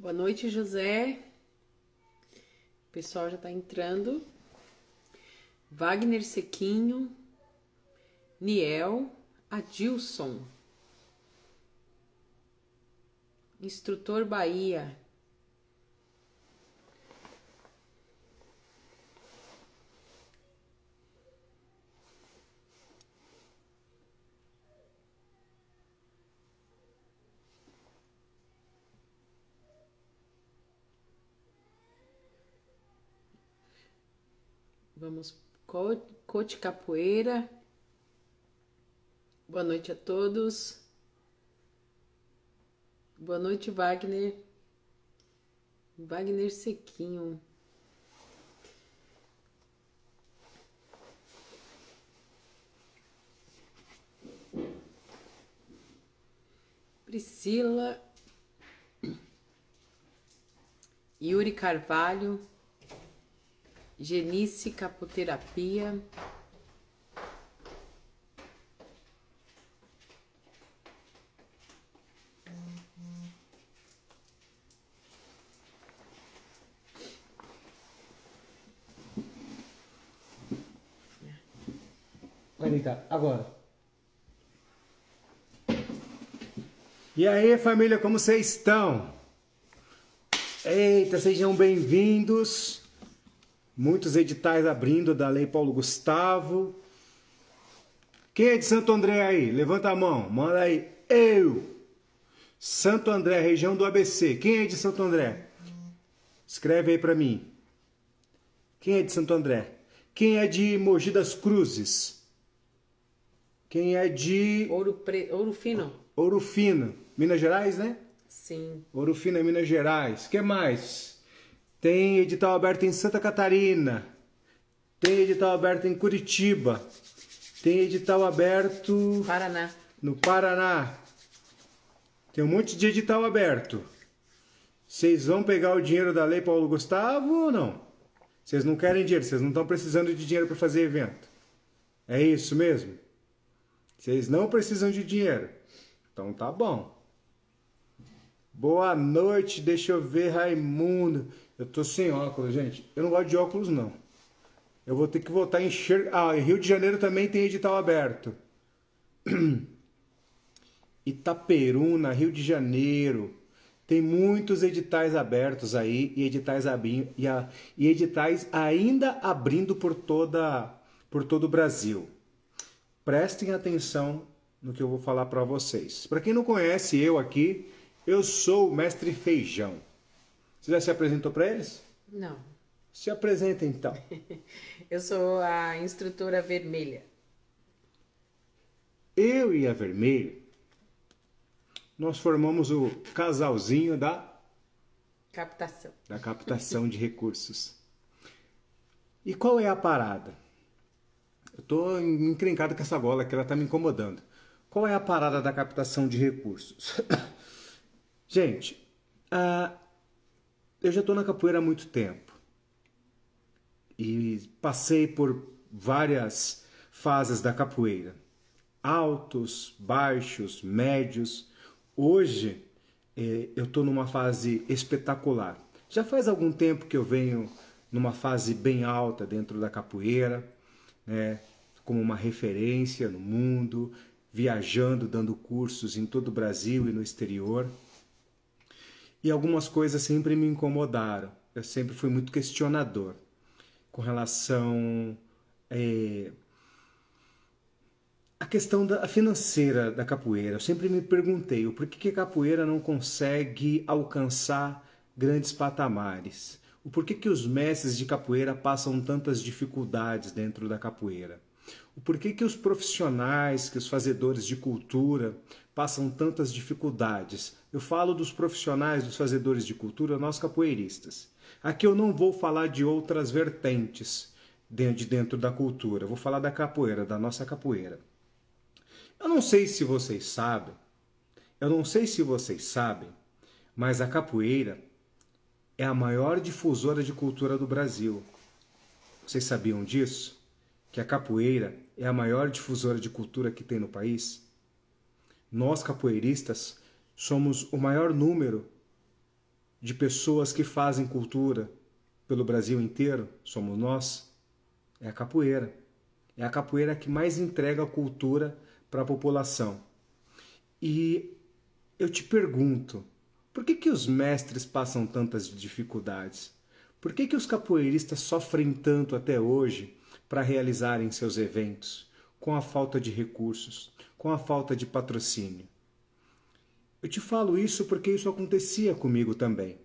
Boa noite, José. O pessoal já está entrando. Wagner Sequinho, Niel, Adilson, Instrutor Bahia. Vamos, Coach Capoeira. Boa noite a todos. Boa noite, Wagner. Wagner Sequinho. Priscila. Yuri Carvalho. Genice Capoterapia. Anitta, agora. E aí, família, como vocês estão? Eita, sejam bem-vindos. Muitos editais abrindo da Lei Paulo Gustavo. Quem é de Santo André aí? Levanta a mão, manda aí. Eu! Santo André, região do ABC. Quem é de Santo André? Escreve aí pra mim. Quem é de Santo André? Quem é de Mogi das Cruzes? Quem é de... Ouro Fino. Ouro Fino. Minas Gerais, né? Sim. Ouro Fino é Minas Gerais. O que mais? Tem edital aberto em Santa Catarina. Tem edital aberto em Curitiba. Tem edital aberto... Paraná. No Paraná. Tem um monte de edital aberto. Vocês vão pegar o dinheiro da Lei Paulo Gustavo ou não? Vocês não querem dinheiro, vocês não estão precisando de dinheiro para fazer evento. É isso mesmo? Vocês não precisam de dinheiro. Então tá bom. Boa noite, deixa eu ver, Raimundo. Eu tô sem óculos, gente. Eu não gosto de óculos, não. Eu vou ter que voltar a enxergar. Ah, em Rio de Janeiro também tem edital aberto. Itaperuna, Rio de Janeiro. Tem muitos editais abertos aí e editais ainda abrindo por todo o Brasil. Prestem atenção no que eu vou falar para vocês. Para quem não conhece eu aqui, eu sou o Mestre Feijão. Você já se apresentou para eles? Não. Se apresenta então. Eu sou a instrutora Vermelha. Eu e a Vermelha, nós formamos o casalzinho da captação de recursos. E qual é a parada? Eu tô encrencado com essa bola que ela tá me incomodando. Qual é a parada da captação de recursos? Gente, eu já tô na capoeira há muito tempo. E passei por várias fases da capoeira. Altos, baixos, médios. Hoje eu tô numa fase espetacular. Já faz algum tempo que eu venho numa fase bem alta dentro da capoeira, né, como uma referência no mundo, viajando, dando cursos em todo o Brasil e no exterior. E algumas coisas sempre me incomodaram. Eu sempre fui muito questionador com relação à questão financeira da capoeira. Eu sempre me perguntei o porquê que a capoeira não consegue alcançar grandes patamares. O porquê que os mestres de capoeira passam tantas dificuldades dentro da capoeira. O porquê que os profissionais, que os fazedores de cultura passam tantas dificuldades. Eu falo dos profissionais, dos fazedores de cultura, nós capoeiristas. Aqui eu não vou falar de outras vertentes dentro da cultura. Eu vou falar da capoeira, da nossa capoeira. Eu não sei se vocês sabem, mas a capoeira é a maior difusora de cultura do Brasil. Vocês sabiam disso? Que a capoeira é a maior difusora de cultura que tem no país? Nós, capoeiristas, somos o maior número de pessoas que fazem cultura pelo Brasil inteiro, somos nós, é a capoeira. É a capoeira que mais entrega cultura para a população. E eu te pergunto, por que os mestres passam tantas dificuldades? Por que os capoeiristas sofrem tanto até hoje para realizarem seus eventos, com a falta de recursos, com a falta de patrocínio? Eu te falo isso porque isso acontecia comigo também.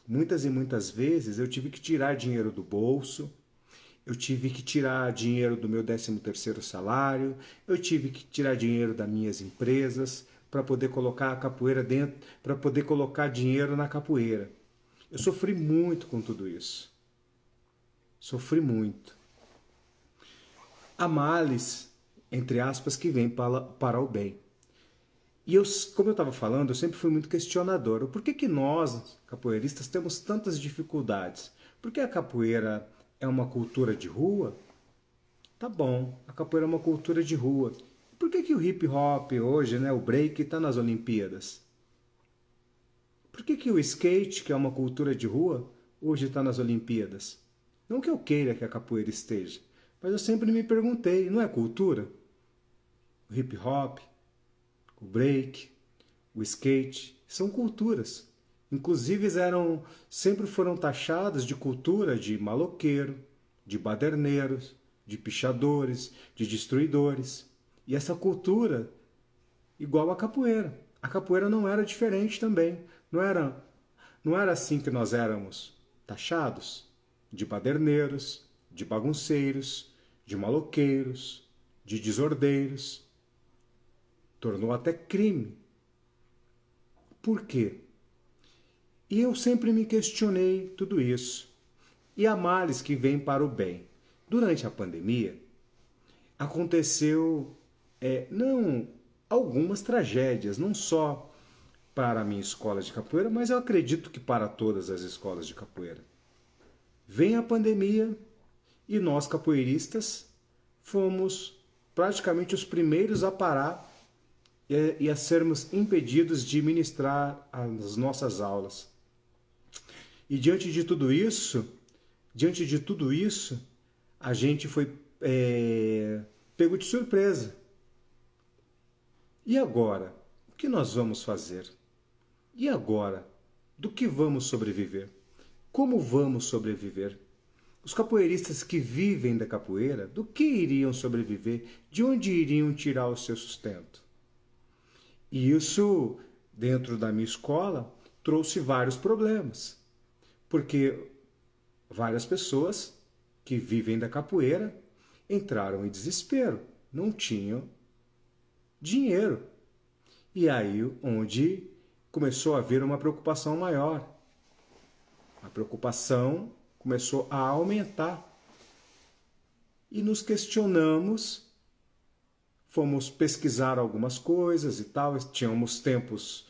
Muitas e muitas vezes eu tive que tirar dinheiro do bolso, eu tive que tirar dinheiro do meu 13º salário, eu tive que tirar dinheiro das minhas empresas para poder colocar a capoeira dentro, para poder colocar dinheiro na capoeira. Eu sofri muito com tudo isso. Sofri muito. Há males, entre aspas, que vêm para o bem. E eu, como eu estava falando, eu sempre fui muito questionador. Por que nós, capoeiristas, temos tantas dificuldades? Porque a capoeira é uma cultura de rua? Tá bom, a capoeira é uma cultura de rua. Por que o hip hop hoje, né, o break, está nas Olimpíadas? Por que o skate, que é uma cultura de rua, hoje está nas Olimpíadas? Não que eu queira que a capoeira esteja, mas eu sempre me perguntei, não é cultura? O hip hop, o break, o skate, são culturas. Inclusive sempre foram taxadas de cultura de maloqueiro, de baderneiros, de pichadores, de destruidores. E essa cultura, igual a capoeira. A capoeira não era diferente também. Não era assim que nós éramos taxados? De baderneiros, de bagunceiros, de maloqueiros, de desordeiros. Tornou até crime. Por quê? E eu sempre me questionei tudo isso. E há males que vêm para o bem. Durante a pandemia, aconteceu não algumas tragédias, não só para a minha escola de capoeira, mas eu acredito que para todas as escolas de capoeira. Vem a pandemia e nós, capoeiristas, fomos praticamente os primeiros a parar e a sermos impedidos de ministrar as nossas aulas. E diante de tudo isso, a gente foi pego de surpresa. E agora? O que nós vamos fazer? E agora? Do que vamos sobreviver? Como vamos sobreviver? Os capoeiristas que vivem da capoeira, do que iriam sobreviver? De onde iriam tirar o seu sustento? E isso, dentro da minha escola, trouxe vários problemas. Porque várias pessoas que vivem da capoeira entraram em desespero, não tinham dinheiro. E aí onde começou a haver uma preocupação maior. A preocupação começou a aumentar. E nos questionamos, fomos pesquisar algumas coisas e tal, tínhamos tempos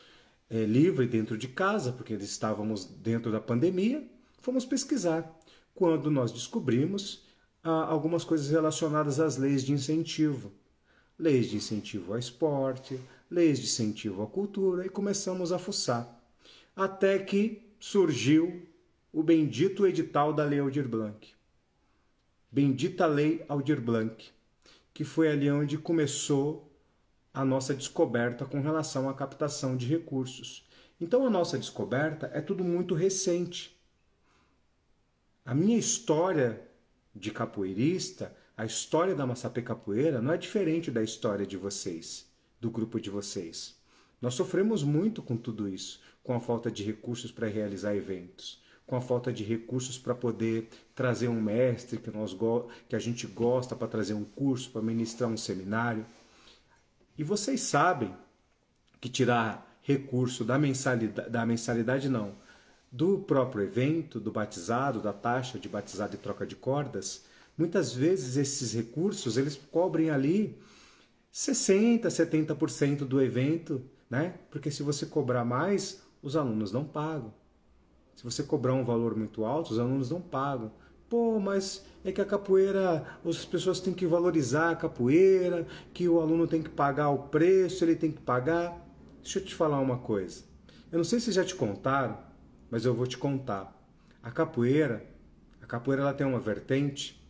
livres dentro de casa, porque estávamos dentro da pandemia, fomos pesquisar. Quando nós descobrimos algumas coisas relacionadas às leis de incentivo. Leis de incentivo ao esporte, leis de incentivo à cultura, e começamos a fuçar. Até que surgiu o bendito edital da Lei Aldir Blanc. Bendita Lei Aldir Blanc, que foi ali onde começou a nossa descoberta com relação à captação de recursos. Então a nossa descoberta é tudo muito recente. A minha história de capoeirista, a história da Massapê Capoeira não é diferente da história de vocês, do grupo de vocês. Nós sofremos muito com tudo isso, com a falta de recursos para realizar eventos, com a falta de recursos para poder trazer um mestre que a gente gosta, para trazer um curso, para ministrar um seminário. E vocês sabem que tirar recurso da mensalidade não, do próprio evento, do batizado, da taxa de batizado e troca de cordas, muitas vezes esses recursos eles cobrem ali 60%, 70% do evento, né? Porque se você cobrar mais, os alunos não pagam. Se você cobrar um valor muito alto, os alunos não pagam. Pô, mas é que a capoeira, as pessoas têm que valorizar a capoeira, que o aluno tem que pagar o preço, ele tem que pagar. Deixa eu te falar uma coisa. Eu não sei se já te contaram, mas eu vou te contar. A capoeira ela tem uma vertente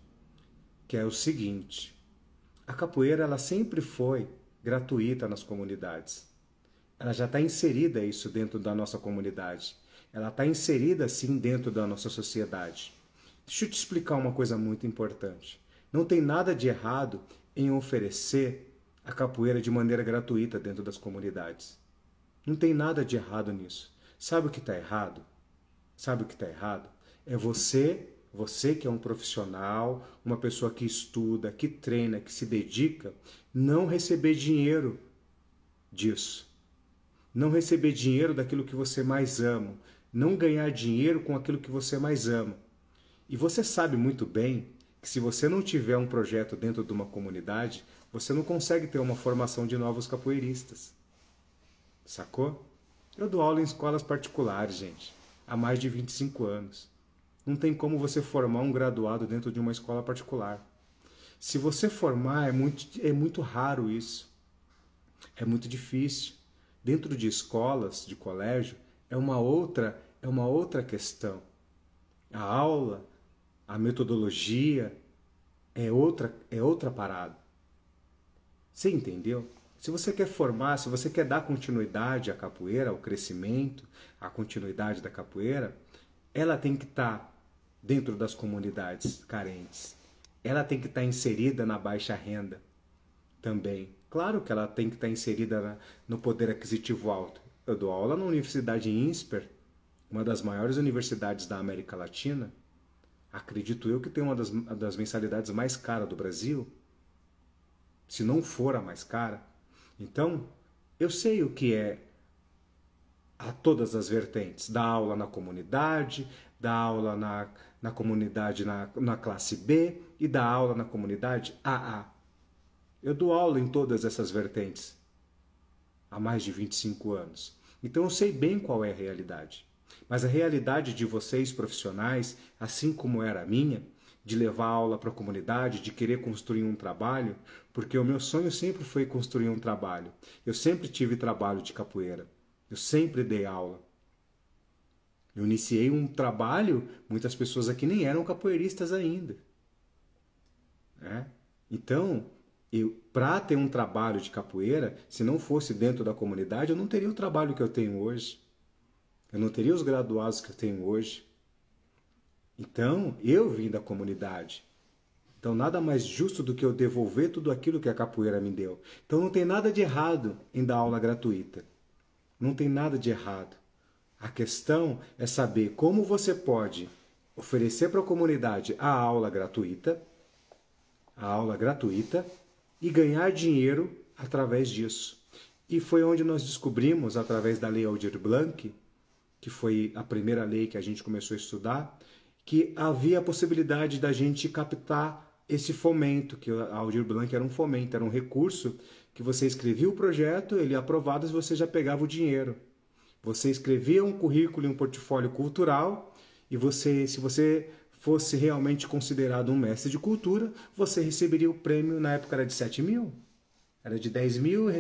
que é o seguinte: a capoeira ela sempre foi gratuita nas comunidades. Ela já está inserida isso dentro da nossa comunidade. Ela está inserida sim dentro da nossa sociedade. Deixa eu te explicar uma coisa muito importante. Não tem nada de errado em oferecer a capoeira de maneira gratuita dentro das comunidades. Não tem nada de errado nisso. Sabe o que está errado? Sabe o que está errado? É você que é um profissional, uma pessoa que estuda, que treina, que se dedica, não receber dinheiro disso. Não receber dinheiro daquilo que você mais ama. Não ganhar dinheiro com aquilo que você mais ama. E você sabe muito bem que se você não tiver um projeto dentro de uma comunidade, você não consegue ter uma formação de novos capoeiristas. Sacou? Eu dou aula em escolas particulares, gente, há mais de 25 anos. Não tem como você formar um graduado dentro de uma escola particular. Se você formar, é muito raro isso. É muito difícil. Dentro de escolas, de colégio, é uma outra questão. A aula, a metodologia é outra parada. Você entendeu? Se você quer formar, se você quer dar continuidade à capoeira, ao crescimento, à continuidade da capoeira, ela tem que estar dentro das comunidades carentes. Ela tem que estar inserida na baixa renda também. Claro que ela tem que estar inserida no poder aquisitivo alto. Eu dou aula na Universidade INSPER, uma das maiores universidades da América Latina. Acredito eu que tem uma das mensalidades mais caras do Brasil, se não for a mais cara. Então, eu sei o que é a todas as vertentes, da aula na comunidade, da aula na comunidade na classe B e da aula na comunidade AA. Eu dou aula em todas essas vertentes há mais de 25 anos. Então eu sei bem qual é a realidade. Mas a realidade de vocês profissionais, assim como era a minha, de levar aula para a comunidade, de querer construir um trabalho, porque o meu sonho sempre foi construir um trabalho. Eu sempre tive trabalho de capoeira. Eu sempre dei aula. Eu iniciei um trabalho, muitas pessoas aqui nem eram capoeiristas ainda. Então, para ter um trabalho de capoeira, se não fosse dentro da comunidade, eu não teria o trabalho que eu tenho hoje. Eu não teria os graduados que eu tenho hoje. Então, eu vim da comunidade. Então, nada mais justo do que eu devolver tudo aquilo que a capoeira me deu. Então, não tem nada de errado em dar aula gratuita. Não tem nada de errado. A questão é saber como você pode oferecer para a comunidade a aula gratuita e ganhar dinheiro através disso. E foi onde nós descobrimos, através da Lei Aldir Blanc, que foi a primeira lei que a gente começou a estudar, que havia a possibilidade da gente captar esse fomento, que a Aldir Blanc era um fomento, era um recurso que você escrevia o projeto, ele aprovado e você já pegava o dinheiro. Você escrevia um currículo e um portfólio cultural e se você fosse realmente considerado um mestre de cultura, você receberia o prêmio, na época era de 7 mil. Era de 10 mil e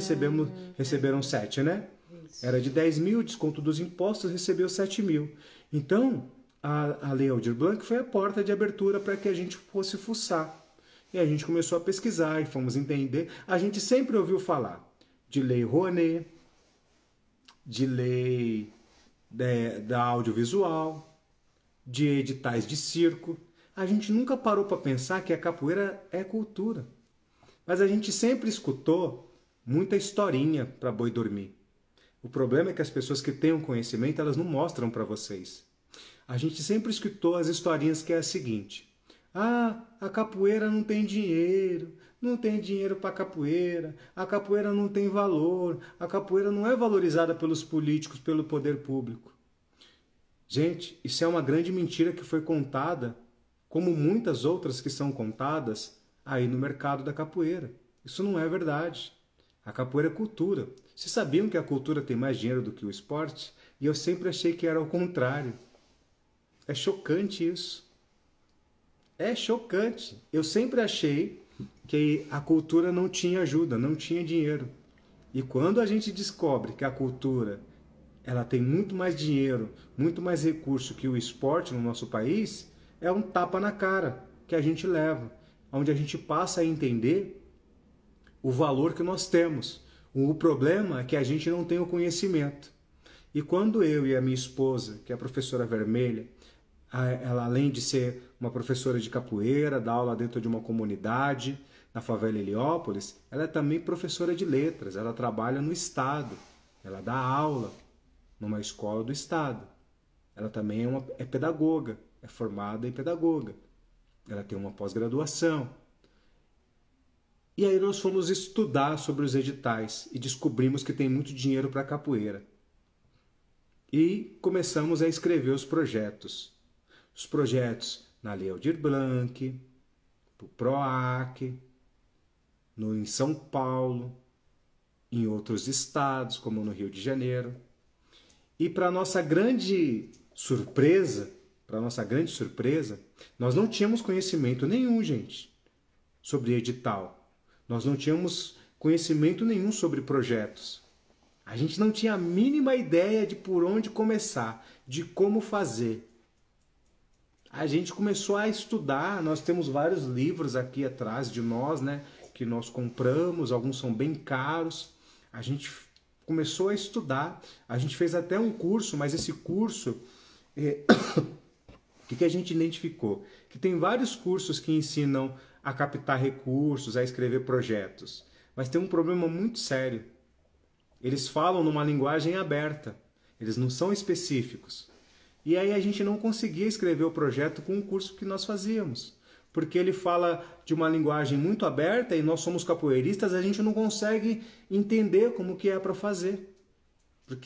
receberam 7, né? Isso. Era de 10 mil, desconto dos impostos, recebeu 7 mil. Então, a Lei Aldir Blanc foi a porta de abertura para que a gente fosse fuçar. E a gente começou a pesquisar e fomos entender. A gente sempre ouviu falar de Lei Rouanet, de lei da audiovisual, de editais de circo. A gente nunca parou para pensar que a capoeira é cultura. Mas a gente sempre escutou muita historinha para boi dormir. O problema é que as pessoas que têm um conhecimento, elas não mostram para vocês. A gente sempre escutou as historinhas que é a seguinte: a capoeira não tem dinheiro para capoeira, a capoeira não tem valor, a capoeira não é valorizada pelos políticos, pelo poder público. Gente, isso é uma grande mentira que foi contada, como muitas outras que são contadas aí no mercado da capoeira. Isso não é verdade. A capoeira é cultura. Vocês sabiam que a cultura tem mais dinheiro do que o esporte? E eu sempre achei que era o contrário. É chocante isso. É chocante. Eu sempre achei que a cultura não tinha ajuda, não tinha dinheiro. E quando a gente descobre que a cultura ela tem muito mais dinheiro, muito mais recurso que o esporte no nosso país, é um tapa na cara que a gente leva, onde a gente passa a entender o valor que nós temos. O problema é que a gente não tem o conhecimento. E quando eu e a minha esposa, que é a professora Vermelha, ela além de ser uma professora de capoeira, dá aula dentro de uma comunidade na favela Heliópolis, ela é também professora de letras, ela trabalha no Estado, ela dá aula numa escola do Estado. Ela também é pedagoga, é formada em pedagoga. Ela tem uma pós-graduação. E aí nós fomos estudar sobre os editais e descobrimos que tem muito dinheiro para capoeira. E começamos a escrever os projetos. Os projetos na Lei Aldir Blanc, pro PROAC, em São Paulo, em outros estados, como no Rio de Janeiro. E para nossa grande surpresa, nós não tínhamos conhecimento nenhum, gente, sobre edital. Nós não tínhamos conhecimento nenhum sobre projetos. A gente não tinha a mínima ideia de por onde começar, de como fazer. A gente começou a estudar, nós temos vários livros aqui atrás de nós, né, que nós compramos, alguns são bem caros. A gente começou a estudar, a gente fez até um curso, mas esse curso, o que a gente identificou? Que tem vários cursos que ensinam a captar recursos, a escrever projetos, mas tem um problema muito sério. Eles falam numa linguagem aberta, eles não são específicos. E aí a gente não conseguia escrever o projeto com o curso que nós fazíamos, porque ele fala de uma linguagem muito aberta e nós somos capoeiristas, a gente não consegue entender como que é para fazer.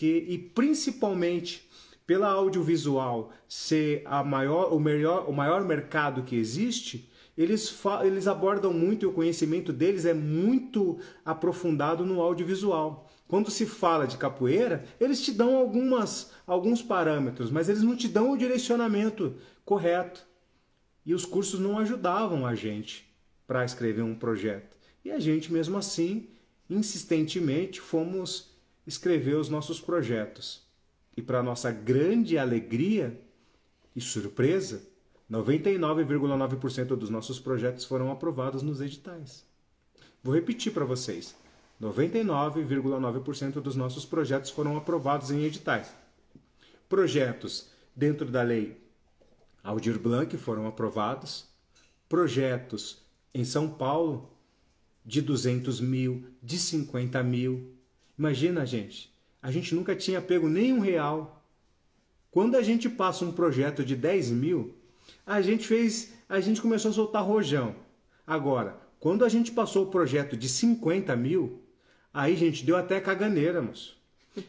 E principalmente pela audiovisual ser o maior mercado que existe, eles abordam muito e o conhecimento deles é muito aprofundado no audiovisual. Quando se fala de capoeira, eles te dão alguns parâmetros, mas eles não te dão o direcionamento correto. E os cursos não ajudavam a gente para escrever um projeto. E a gente, mesmo assim, insistentemente, fomos escrever os nossos projetos. E para nossa grande alegria e surpresa, 99,9% dos nossos projetos foram aprovados nos editais. Vou repetir para vocês. 99,9% dos nossos projetos foram aprovados em editais. Projetos dentro da lei Aldir Blanc foram aprovados. Projetos em São Paulo de 200 mil, de 50 mil. Imagina, gente, a gente nunca tinha pego nem R$1. Quando a gente passa um projeto de 10 mil, a gente começou a soltar rojão. Agora, quando a gente passou o projeto de 50 mil, aí, gente, deu até caganeira, moço.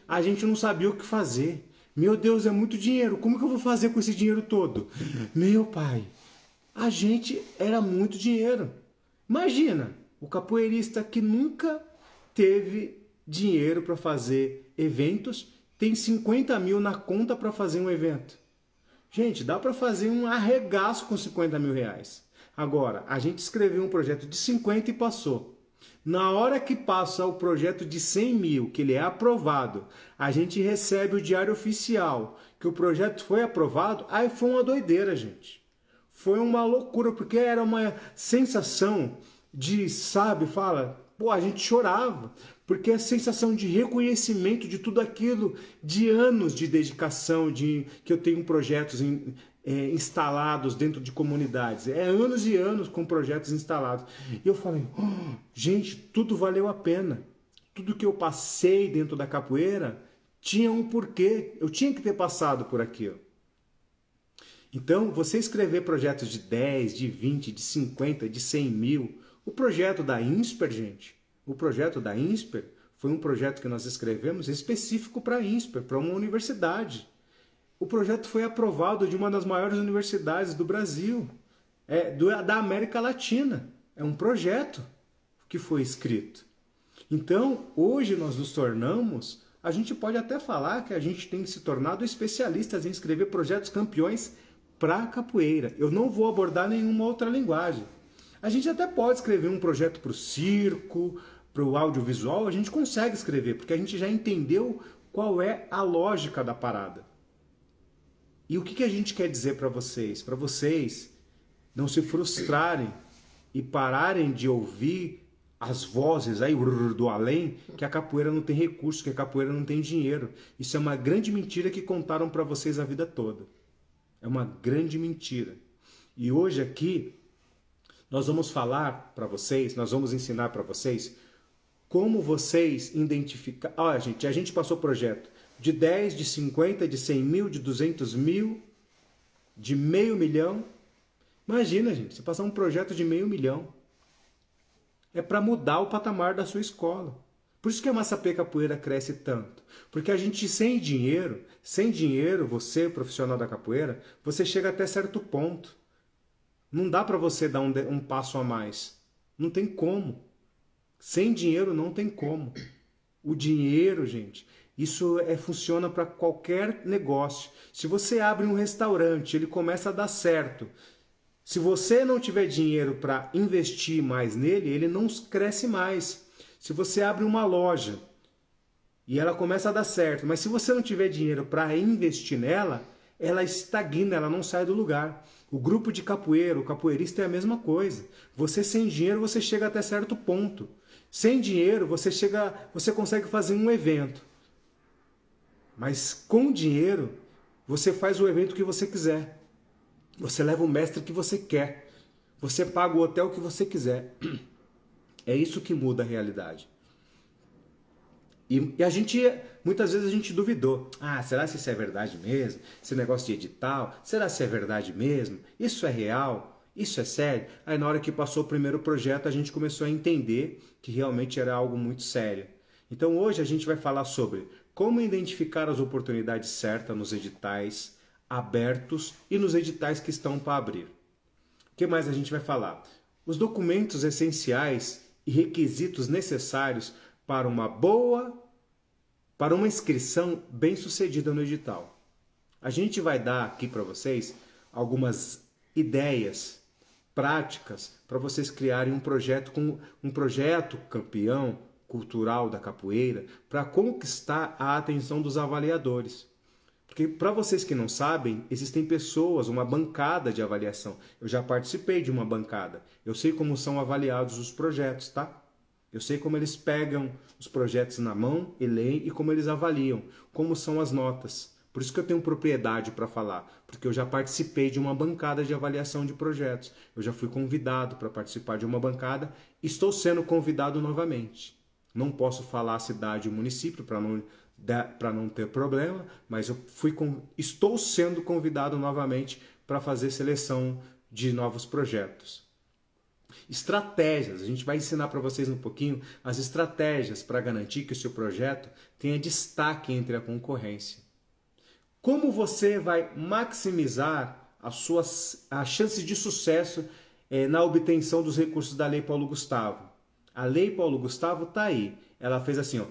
A gente não sabia o que fazer. Meu Deus, é muito dinheiro. Como que eu vou fazer com esse dinheiro todo? Meu pai, era muito dinheiro. Imagina, o capoeirista que nunca teve dinheiro para fazer eventos, tem 50 mil na conta para fazer um evento. Gente, dá para fazer um arregaço com 50 mil reais. Agora, a gente escreveu um projeto de 50 e passou. Na hora que passa o projeto de 100 mil, que ele é aprovado, a gente recebe o diário oficial, que o projeto foi aprovado, aí foi uma doideira, gente. Foi uma loucura, porque era uma sensação de, a gente chorava, porque a sensação de reconhecimento de tudo aquilo, de anos de dedicação, que eu tenho projetos instalados dentro de comunidades. É anos e anos com projetos instalados. E eu falei, gente, tudo valeu a pena. Tudo que eu passei dentro da capoeira tinha um porquê. Eu tinha que ter passado por aquilo. Então, você escrever projetos de 10, de 20, de 50, de 100 mil. O projeto da INSPER, gente, foi um projeto que nós escrevemos específico para a INSPER, para uma universidade. O projeto foi aprovado de uma das maiores universidades do Brasil, da América Latina. É um projeto que foi escrito. Então, hoje nós nos tornamos, a gente pode até falar que a gente tem se tornado especialistas em escrever projetos campeões para capoeira. Eu não vou abordar nenhuma outra linguagem. A gente até pode escrever um projeto para o circo, para o audiovisual, a gente consegue escrever, porque a gente já entendeu qual é a lógica da parada. E o que a gente quer dizer para vocês? Para vocês não se frustrarem e pararem de ouvir as vozes aí do além, que a capoeira não tem recurso, que a capoeira não tem dinheiro. Isso é uma grande mentira que contaram para vocês a vida toda. É uma grande mentira. E hoje aqui nós vamos falar para vocês, nós vamos ensinar para vocês como vocês identificar. Olha, gente, a gente passou projeto de 10, de 50, de 100 mil, de 200 mil, de meio milhão. Imagina, gente, você passar um projeto de meio milhão. É para mudar o patamar da sua escola. Por isso que a Massapê Capoeira cresce tanto. Porque a gente sem dinheiro, você, profissional da capoeira, você chega até certo ponto. Não dá para você dar um passo a mais. Não tem como. Sem dinheiro não tem como. O dinheiro, gente, isso funciona para qualquer negócio. Se você abre um restaurante, ele começa a dar certo. Se você não tiver dinheiro para investir mais nele, ele não cresce mais. Se você abre uma loja e ela começa a dar certo, mas se você não tiver dinheiro para investir nela, ela estagna, ela não sai do lugar. O grupo de capoeira, o capoeirista é a mesma coisa. Você sem dinheiro, você chega até certo ponto. Sem dinheiro, você consegue fazer um evento. Mas com dinheiro, você faz o evento que você quiser. Você leva o mestre que você quer. Você paga o hotel que você quiser. É isso que muda a realidade. E a gente, muitas vezes a gente duvidou. Será que isso é verdade mesmo? Esse negócio de edital, será que é verdade mesmo? Isso é real? Isso é sério? Aí na hora que passou o primeiro projeto, a gente começou a entender que realmente era algo muito sério. Então hoje a gente vai falar sobre como identificar as oportunidades certas nos editais abertos e nos editais que estão para abrir. O que mais a gente vai falar? Os documentos essenciais e requisitos necessários para uma inscrição bem-sucedida no edital. A gente vai dar aqui para vocês algumas ideias práticas para vocês criarem um projeto campeão cultural da capoeira para conquistar a atenção dos avaliadores. Porque, para vocês que não sabem, existem pessoas, uma bancada de avaliação. Eu já participei de uma bancada. Eu sei como são avaliados os projetos, tá? Eu sei como eles pegam os projetos na mão e leem e como eles avaliam, como são as notas. Por isso que eu tenho propriedade para falar, porque eu já participei de uma bancada de avaliação de projetos. Eu já fui convidado para participar de uma bancada e estou sendo convidado novamente. Não posso falar a cidade e o município para não ter problema, mas estou sendo convidado novamente para fazer seleção de novos projetos. Estratégias, a gente vai ensinar para vocês um pouquinho as estratégias para garantir que o seu projeto tenha destaque entre a concorrência. Como você vai maximizar a chance de sucesso na obtenção dos recursos da Lei Paulo Gustavo? A Lei Paulo Gustavo está aí, ela fez assim, ó,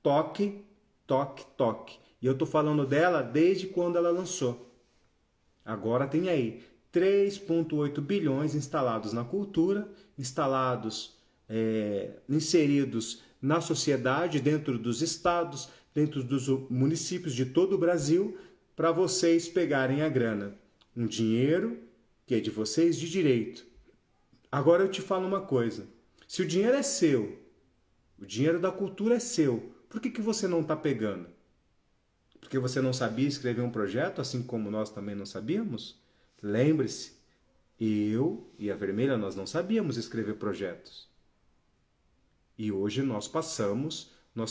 toque, toque, toque. E eu estou falando dela desde quando ela lançou. Agora tem aí 3,8 bilhões instalados na cultura, inseridos na sociedade, dentro dos estados, dentro dos municípios de todo o Brasil, para vocês pegarem a grana. Um dinheiro que é de vocês de direito. Agora eu te falo uma coisa. Se o dinheiro é seu, o dinheiro da cultura é seu, por que você não está pegando? Porque você não sabia escrever um projeto, assim como nós também não sabíamos? Lembre-se, eu e a Vermelha, nós não sabíamos escrever projetos. E hoje nós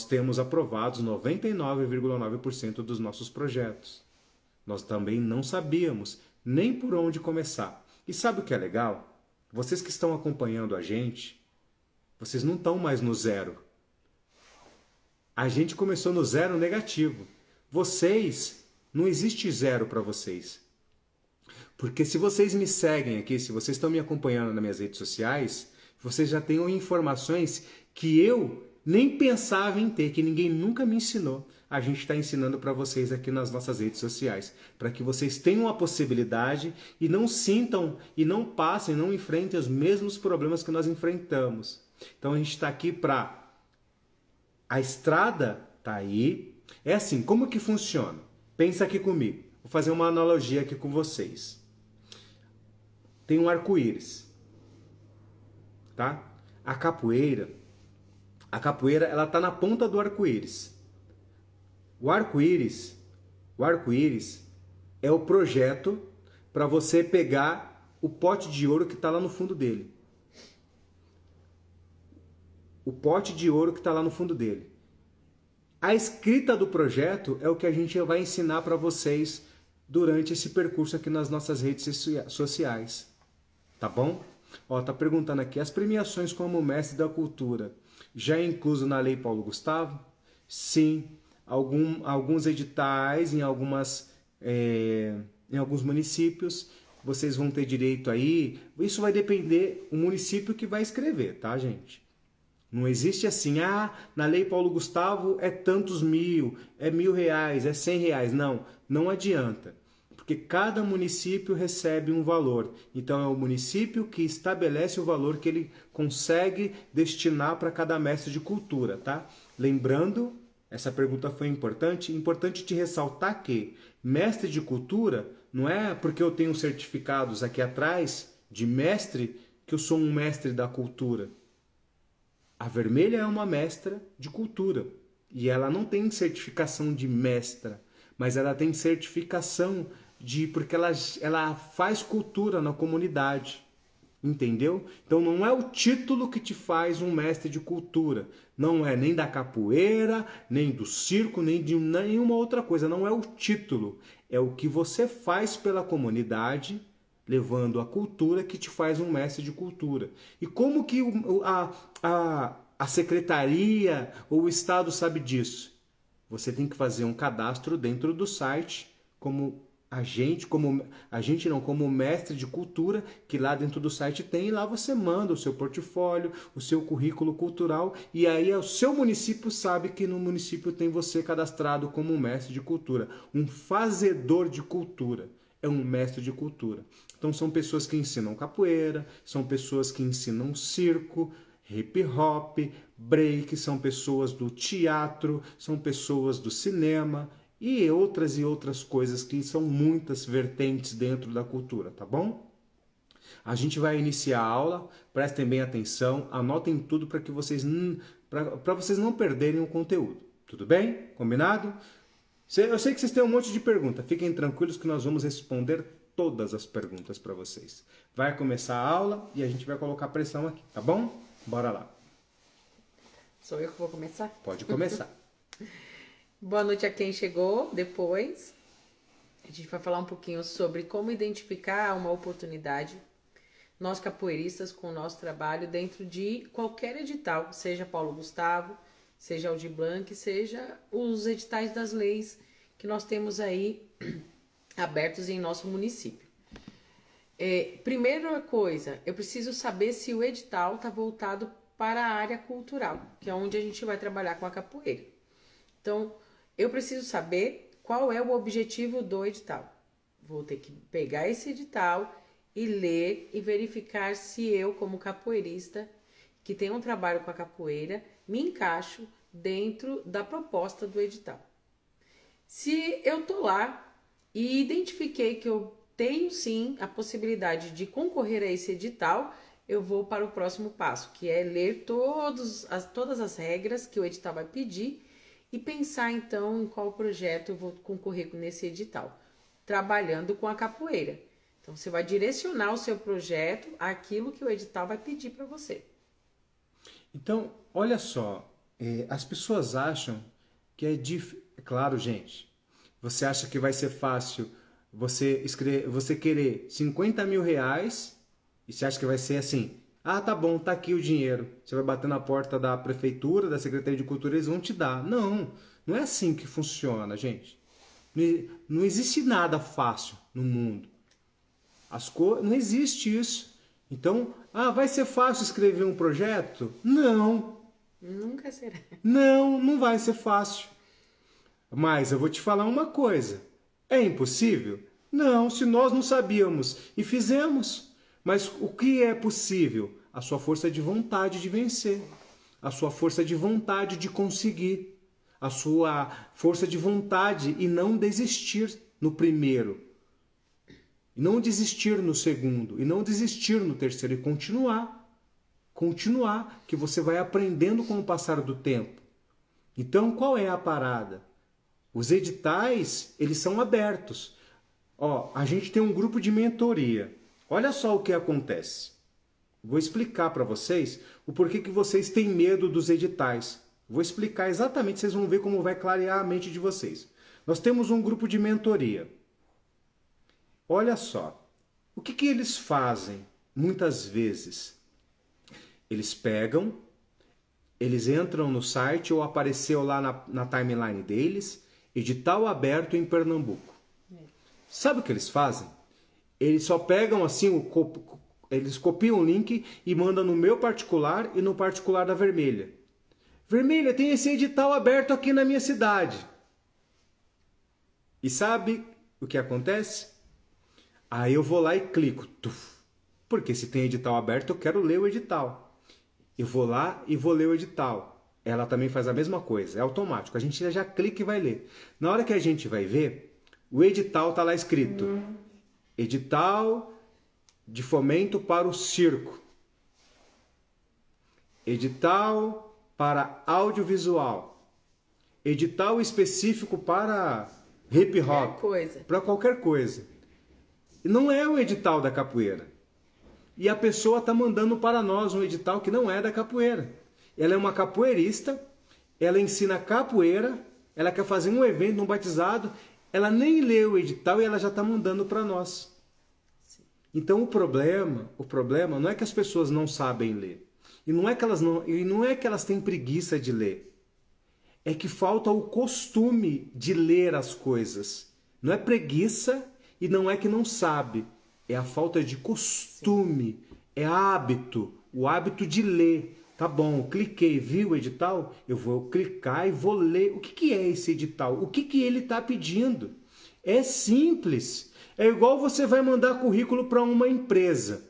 temos aprovados 99,9% dos nossos projetos. Nós também não sabíamos nem por onde começar. E sabe o que é legal? Vocês que estão acompanhando a gente, vocês não estão mais no zero. A gente começou no zero negativo. Vocês, não existe zero para vocês. Porque se vocês me seguem aqui, se vocês estão me acompanhando nas minhas redes sociais, vocês já têm informações que eu nem pensava em ter, que ninguém nunca me ensinou. A gente está ensinando para vocês aqui nas nossas redes sociais, para que vocês tenham a possibilidade e não sintam, e não passem, não enfrentem os mesmos problemas que nós enfrentamos. Então a gente está aqui para... A estrada está aí, É assim, como que funciona? Pensa aqui comigo. Vou fazer uma analogia aqui com vocês. Tem um arco-íris, tá? A capoeira ela tá na ponta do arco-íris. O arco-íris é o projeto para você pegar o pote de ouro que está lá no fundo dele. O pote de ouro que está lá no fundo dele. A escrita do projeto é o que a gente vai ensinar para vocês durante esse percurso aqui nas nossas redes sociais. Tá bom? Ó, tá perguntando aqui, as premiações como mestre da cultura já é incluso na Lei Paulo Gustavo? Sim. Alguns editais em alguns municípios vocês vão ter direito aí. Isso vai depender do município que vai escrever, tá, gente? Não existe assim, na Lei Paulo Gustavo é tantos mil, é R$1.000, é R$100. Não adianta. Porque cada município recebe um valor. Então é o município que estabelece o valor que ele consegue destinar para cada mestre de cultura, tá? Lembrando, essa pergunta foi importante te ressaltar que mestre de cultura não é porque eu tenho certificados aqui atrás de mestre que eu sou um mestre da cultura. A Vermelha é uma mestra de cultura e ela não tem certificação de mestra, mas ela tem certificação porque ela faz cultura na comunidade, entendeu? Então não é o título que te faz um mestre de cultura, não é nem da capoeira, nem do circo, nem de nenhuma outra coisa, não é o título, é o que você faz pela comunidade, levando a cultura que te faz um mestre de cultura. E como que a secretaria ou o Estado sabe disso? Você tem que fazer um cadastro dentro do site como mestre de cultura, que lá dentro do site tem, e lá você manda o seu portfólio, o seu currículo cultural, e aí o seu município sabe que no município tem você cadastrado como um mestre de cultura, um fazedor de cultura. É um mestre de cultura. Então são pessoas que ensinam capoeira, são pessoas que ensinam circo, hip hop, break, são pessoas do teatro, são pessoas do cinema e outras coisas que são muitas vertentes dentro da cultura, tá bom? A gente vai iniciar a aula, prestem bem atenção, anotem tudo para que vocês não perderem o conteúdo. Tudo bem? Combinado? Eu sei que vocês têm um monte de perguntas, fiquem tranquilos que nós vamos responder todas as perguntas para vocês. Vai começar a aula e a gente vai colocar pressão aqui, tá bom? Bora lá. Sou eu que vou começar? Pode começar. Boa noite a quem chegou depois. A gente vai falar um pouquinho sobre como identificar uma oportunidade, nós capoeiristas, com o nosso trabalho dentro de qualquer edital, seja Paulo Gustavo, seja Aldir Blanc, seja os editais das leis que nós temos aí abertos em nosso município. Primeira coisa, eu preciso saber se o edital está voltado para a área cultural, que é onde a gente vai trabalhar com a capoeira. Então, eu preciso saber qual é o objetivo do edital. Vou ter que pegar esse edital e ler e verificar se eu, como capoeirista, que tem um trabalho com a capoeira, me encaixo dentro da proposta do edital. Se eu tô lá e identifiquei que eu tenho sim a possibilidade de concorrer a esse edital, eu vou para o próximo passo, que é ler todas as regras que o edital vai pedir e pensar então em qual projeto eu vou concorrer nesse edital, trabalhando com a capoeira. Então você vai direcionar o seu projeto àquilo que o edital vai pedir para você. Então, olha só, as pessoas acham que é difícil. Claro, gente, você acha que vai ser fácil você querer R$50.000 e você acha que vai ser assim, tá bom, tá aqui o dinheiro. Você vai bater na porta da prefeitura, da Secretaria de Cultura, eles vão te dar. Não é assim que funciona, gente. Não existe nada fácil no mundo. Não existe isso. Então, vai ser fácil escrever um projeto? Não. Nunca será. Não vai ser fácil. Mas eu vou te falar uma coisa. É impossível? Não, se nós não sabíamos e fizemos. Mas o que é possível? A sua força de vontade de vencer. A sua força de vontade de conseguir. a sua força de vontade e não desistir no primeiro. E não desistir no segundo, e não desistir no terceiro, e continuar. Continuar, que você vai aprendendo com o passar do tempo. Então, qual é a parada? Os editais, eles são abertos. Ó, a gente tem um grupo de mentoria. Olha só o que acontece. Vou explicar para vocês o porquê que vocês têm medo dos editais. Vou explicar exatamente, vocês vão ver como vai clarear a mente de vocês. Nós temos um grupo de mentoria. Olha só, o que eles fazem muitas vezes? Eles pegam, eles entram no site ou apareceu lá na timeline deles, edital aberto em Pernambuco. Sabe o que eles fazem? Eles só pegam assim, eles copiam o link e mandam no meu particular e no particular da Vermelha. Vermelha, tem esse edital aberto aqui na minha cidade. E sabe o que acontece? Aí eu vou lá e clico. Porque se tem edital aberto, eu quero ler o edital. Eu vou lá e vou ler o edital. Ela também faz a mesma coisa, é automático. A gente já clica e vai ler. Na hora que a gente vai ver, o edital está lá escrito. Edital de fomento para o circo. Edital para audiovisual. Edital específico para hip hop. Para qualquer coisa. Não é o edital da capoeira. E a pessoa está mandando para nós um edital que não é da capoeira. Ela é uma capoeirista, ela ensina capoeira, ela quer fazer um evento, um batizado, ela nem leu o edital e ela já está mandando para nós. Então o problema não é que as pessoas não sabem ler. E não é que elas têm preguiça de ler. É que falta o costume de ler as coisas. Não é preguiça e não é que não sabe. É a falta de costume, é hábito, o hábito de ler. Tá bom, cliquei, vi o edital, eu vou clicar e vou ler. O que é esse edital? O que ele está pedindo? É simples. É igual você vai mandar currículo para uma empresa.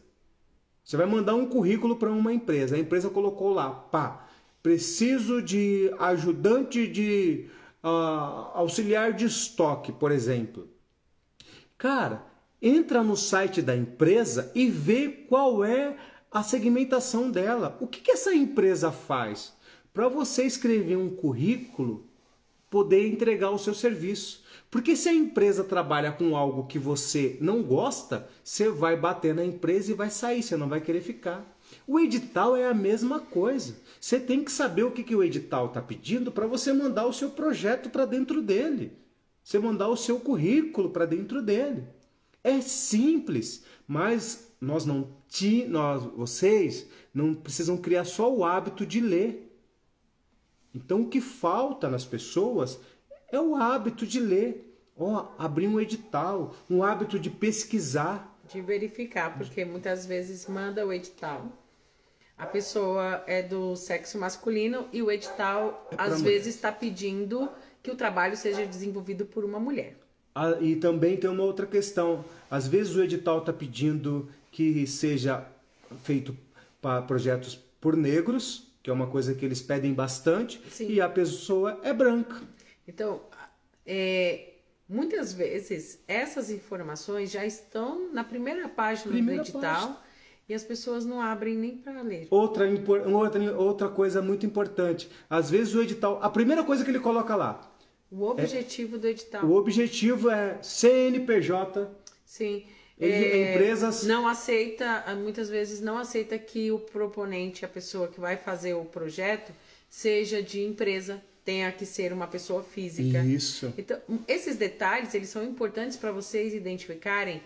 Você vai mandar um currículo para uma empresa. A empresa colocou lá, pá, preciso de ajudante de auxiliar de estoque, por exemplo. Cara, entra no site da empresa e vê qual é a segmentação dela. O que essa empresa faz? Para você escrever um currículo, poder entregar o seu serviço. Porque se a empresa trabalha com algo que você não gosta, você vai bater na empresa e vai sair, você não vai querer ficar. O edital é a mesma coisa. Você tem que saber o que o edital está pedindo para você mandar o seu projeto para dentro dele. Você mandar o seu currículo para dentro dele. É simples, mas vocês não precisam criar só o hábito de ler. Então o que falta nas pessoas é o hábito de ler. Abrir um edital, um hábito de pesquisar. De verificar, porque muitas vezes manda o edital. A pessoa é do sexo masculino e o edital às vezes está pedindo que o trabalho seja desenvolvido por uma mulher. E também tem uma outra questão. Às vezes o edital está pedindo que seja feito para projetos por negros, que é uma coisa que eles pedem bastante, sim, e a pessoa é branca. Então, muitas vezes essas informações já estão na primeira página do edital e as pessoas não abrem nem para ler. Outra coisa muito importante. Às vezes o edital, a primeira coisa que ele coloca lá, o objetivo do edital. O objetivo é CNPJ. Sim. Empresas. Não aceita, muitas vezes não aceita que o proponente, a pessoa que vai fazer o projeto, seja de empresa, tenha que ser uma pessoa física. Isso. Então, esses detalhes, eles são importantes para vocês identificarem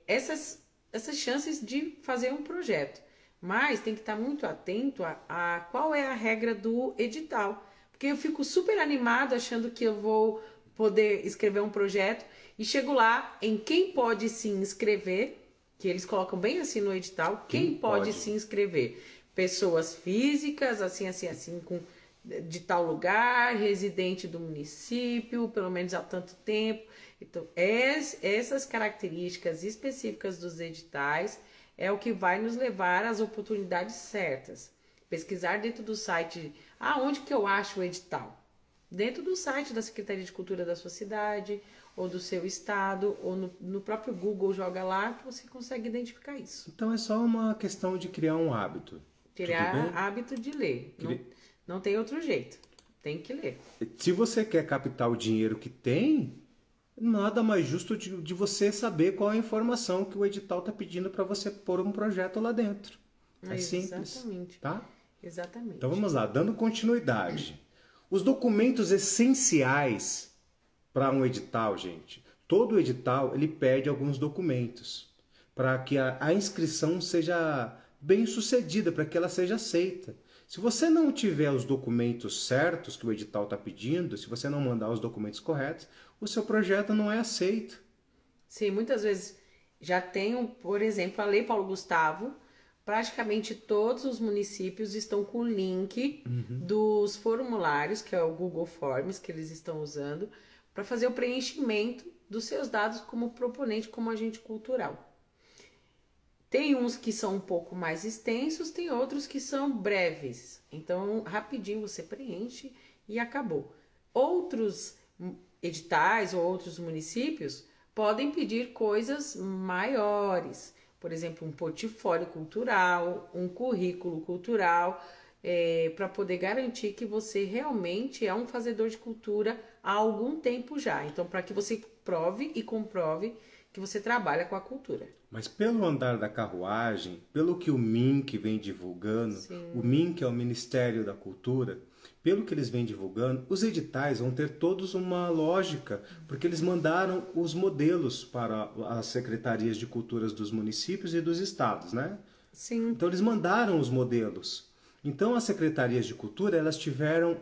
essas chances de fazer um projeto. Mas tem que estar muito atento a qual é a regra do edital. Porque eu fico super animado achando que eu vou poder escrever um projeto e chego lá em quem pode se inscrever, que eles colocam bem assim no edital, quem pode se inscrever. Pessoas físicas, assim, de tal lugar, residente do município, pelo menos há tanto tempo. Então, essas características específicas dos editais é o que vai nos levar às oportunidades certas. Pesquisar dentro do site, onde que eu acho o edital? dentro do site da Secretaria de Cultura da sua cidade, ou do seu estado, ou no próprio Google, joga lá que você consegue identificar isso. Então é só uma questão de criar um hábito. Criar hábito de ler. Não tem outro jeito. Tem que ler. Se você quer captar o dinheiro que tem, nada mais justo de você saber qual é a informação que o edital está pedindo para você pôr um projeto lá dentro. É simples. Exatamente. Tá? Exatamente. Então vamos lá, dando continuidade. Os documentos essenciais para um edital, gente. Todo edital ele pede alguns documentos para que a inscrição seja bem sucedida, para que ela seja aceita. Se você não tiver os documentos certos que o edital está pedindo, se você não mandar os documentos corretos, o seu projeto não é aceito. Sim, muitas vezes já tem, por exemplo, a Lei Paulo Gustavo. Praticamente todos os municípios estão com o link dos formulários, que é o Google Forms, que eles estão usando, para fazer o preenchimento dos seus dados como proponente, como agente cultural. Tem uns que são um pouco mais extensos, tem outros que são breves. Então, rapidinho você preenche e acabou. Outros editais ou outros municípios podem pedir coisas maiores. Por exemplo, um portfólio cultural, um currículo cultural, para poder garantir que você realmente é um fazedor de cultura há algum tempo já. Então, para que você prove e comprove que você trabalha com a cultura. Mas pelo andar da carruagem, pelo que o MINC vem divulgando, Sim. o MINC é o Ministério da Cultura, pelo que eles vêm divulgando, os editais vão ter todos uma lógica, porque eles mandaram os modelos para as secretarias de culturas dos municípios e dos estados, né? Sim. Então eles mandaram os modelos. Então as secretarias de cultura, elas tiveram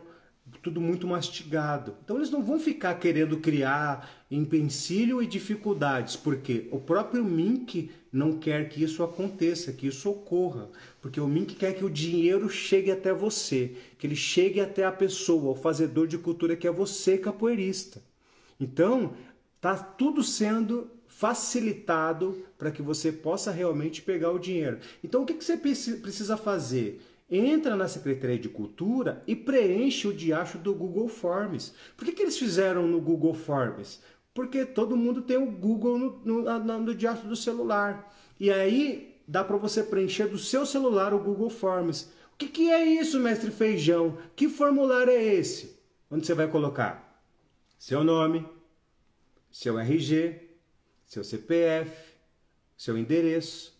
tudo muito mastigado. Então eles não vão ficar querendo criar empecilho e dificuldades, porque o próprio MINC não quer que isso aconteça, que isso ocorra, porque o MINC quer que o dinheiro chegue até você, que ele chegue até a pessoa, o fazedor de cultura que é você, capoeirista. Então, tá tudo sendo facilitado para que você possa realmente pegar o dinheiro. Então, o que você precisa fazer? Entra na Secretaria de Cultura e preenche o diacho do Google Forms. Por que eles fizeram no Google Forms? Porque todo mundo tem o Google no diacho do celular. E aí dá para você preencher do seu celular o Google Forms. O que é isso, mestre Feijão? Que formulário é esse? Onde você vai colocar seu nome, seu RG, seu CPF, seu endereço.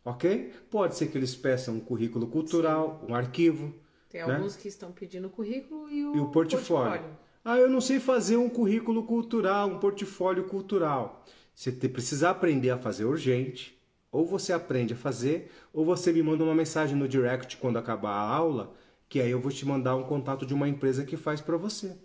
Ok? Pode ser que eles peçam um currículo cultural, sim, um arquivo. Tem alguns que estão pedindo o currículo e o portfólio. Ah, eu não sei fazer um currículo cultural, um portfólio cultural. Você precisa aprender a fazer urgente. Ou você aprende a fazer, ou você me manda uma mensagem no direct quando acabar a aula, que aí eu vou te mandar um contato de uma empresa que faz para você.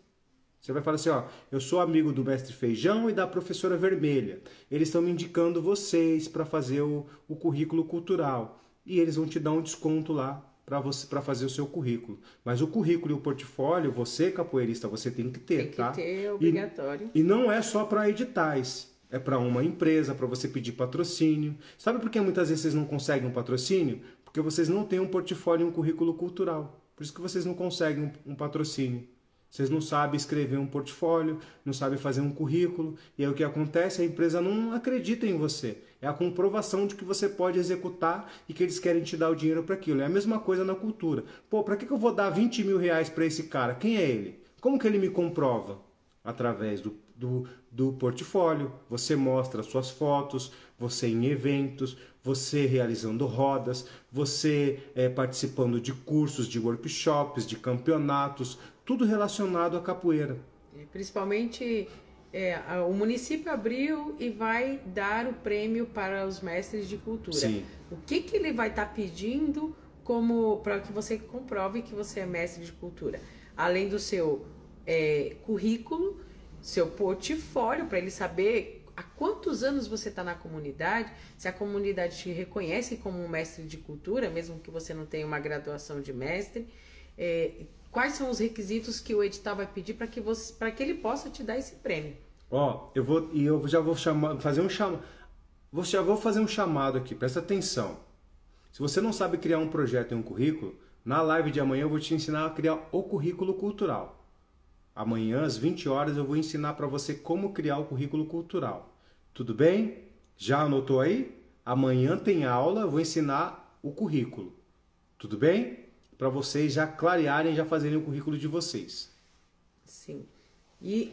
Você vai falar assim, ó, eu sou amigo do mestre Feijão e da professora Vermelha. Eles estão me indicando vocês para fazer o currículo cultural. E eles vão te dar um desconto lá para fazer o seu currículo. Mas o currículo e o portfólio, você, capoeirista, você tem que ter, tá? Tem que ter, é obrigatório. E não é só para editais. É para uma empresa, para você pedir patrocínio. Sabe por que muitas vezes vocês não conseguem um patrocínio? Porque vocês não têm um portfólio e um currículo cultural. Por isso que vocês não conseguem um patrocínio. Vocês não sabem escrever um portfólio, não sabem fazer um currículo, e aí o que acontece? A empresa não acredita em você. É a comprovação de que você pode executar e que eles querem te dar o dinheiro para aquilo. É a mesma coisa na cultura. Pô, para que eu vou dar 20 mil reais para esse cara? Quem é ele? Como que ele me comprova? Através do portfólio. Você mostra suas fotos, você em eventos, você realizando rodas, você participando de cursos, de workshops, de campeonatos, tudo relacionado à capoeira. Principalmente, o município abriu e vai dar o prêmio para os mestres de cultura. Sim. O que ele vai estar pedindo para que você comprove que você é mestre de cultura? Além do seu currículo, seu portfólio, para ele saber há quantos anos você está na comunidade, se a comunidade te reconhece como um mestre de cultura, mesmo que você não tenha uma graduação de mestre. Quais são os requisitos que o edital vai pedir para que ele possa te dar esse prêmio? Eu já vou fazer um chamado. Já vou fazer um chamado aqui, presta atenção. Se você não sabe criar um projeto e um currículo, na live de amanhã eu vou te ensinar a criar o currículo cultural. Amanhã, às 20 horas, eu vou ensinar para você como criar o currículo cultural. Tudo bem? Já anotou aí? Amanhã tem aula, eu vou ensinar o currículo. Tudo bem? Para vocês já clarearem, já fazerem o currículo de vocês. Sim. E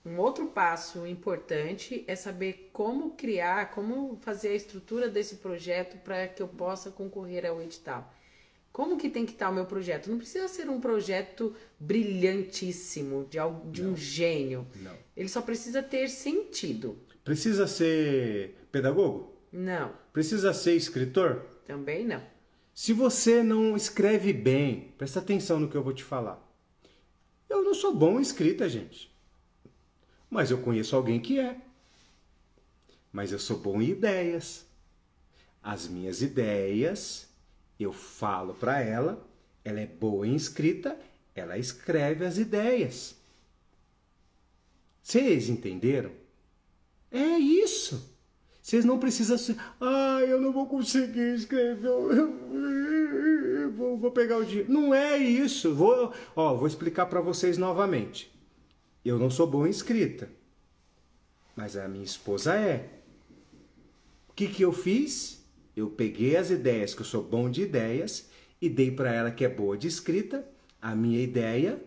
um outro passo importante é saber como criar, como fazer a estrutura desse projeto para que eu possa concorrer ao edital. Como que tem que estar o meu projeto? Não precisa ser um projeto brilhantíssimo, de um gênio. Não. Ele só precisa ter sentido. Precisa ser pedagogo? Não, Precisa ser escritor? também não. Se você não escreve bem, presta atenção no que eu vou te falar. Eu não sou bom em escrita, gente. Mas eu conheço alguém que é. Mas eu sou bom em ideias. As minhas ideias, eu falo para ela, ela é boa em escrita, ela escreve as ideias. Vocês entenderam? É isso. Vocês não precisam ser, eu não vou conseguir escrever, vou pegar o dinheiro. Não é isso. Vou explicar para vocês novamente. Eu não sou bom em escrita, mas a minha esposa é. O que eu fiz? Eu peguei as ideias, que eu sou bom de ideias, e dei para ela que é boa de escrita, a minha ideia,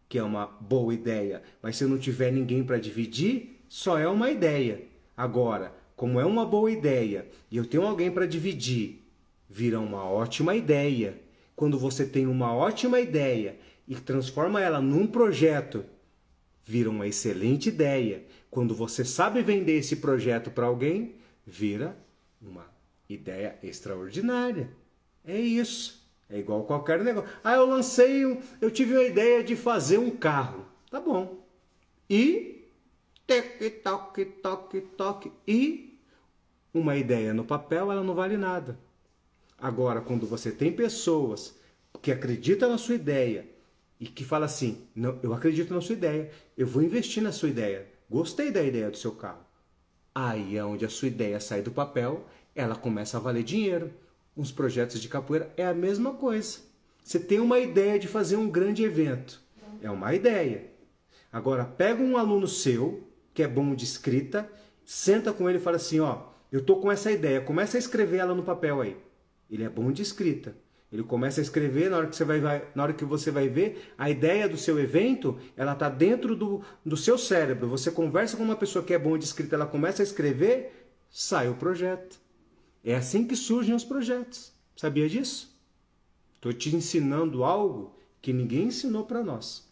que é uma boa ideia, mas se eu não tiver ninguém para dividir, só é uma ideia. Agora, como é uma boa ideia e eu tenho alguém para dividir, vira uma ótima ideia. Quando você tem uma ótima ideia e transforma ela num projeto, vira uma excelente ideia. Quando você sabe vender esse projeto para alguém, vira uma ideia extraordinária. É isso. É igual qualquer negócio. Eu tive uma ideia de fazer um carro. Tá bom. E toque, toque, toque. E uma ideia no papel, ela não vale nada. Agora, quando você tem pessoas que acreditam na sua ideia e que falam assim, não, eu acredito na sua ideia, eu vou investir na sua ideia, gostei da ideia do seu carro. Aí é onde a sua ideia sai do papel, ela começa a valer dinheiro. Os projetos de capoeira é a mesma coisa. Você tem uma ideia de fazer um grande evento. É uma ideia. Agora, pega um aluno seu, que é bom de escrita, senta com ele e fala assim, eu tô com essa ideia, começa a escrever ela no papel aí. Ele é bom de escrita. Ele começa a escrever, na hora que você vai ver, a ideia do seu evento, ela está dentro do seu cérebro. Você conversa com uma pessoa que é boa de escrita, ela começa a escrever, sai o projeto. É assim que surgem os projetos. Sabia disso? Estou te ensinando algo que ninguém ensinou para nós.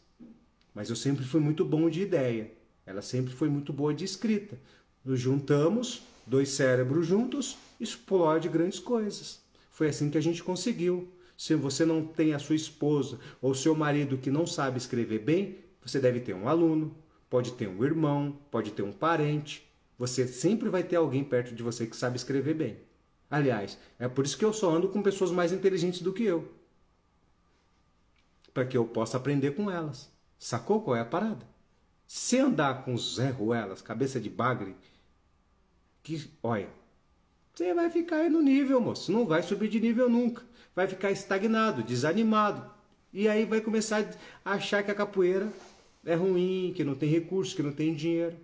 Mas eu sempre fui muito bom de ideia. Ela sempre foi muito boa de escrita. Nos juntamos, 2 cérebros juntos, explode grandes coisas. Foi assim que a gente conseguiu. Se você não tem a sua esposa ou seu marido que não sabe escrever bem, você deve ter um aluno, pode ter um irmão, pode ter um parente. Você sempre vai ter alguém perto de você que sabe escrever bem. Aliás, é por isso que eu só ando com pessoas mais inteligentes do que eu. Para que eu possa aprender com elas. Sacou qual é a parada? Se andar com Zé Ruelas, cabeça de bagre, olha, você vai ficar aí no nível, moço. Não vai subir de nível nunca. Vai ficar estagnado, desanimado. E aí vai começar a achar que a capoeira é ruim, que não tem recurso, que não tem dinheiro.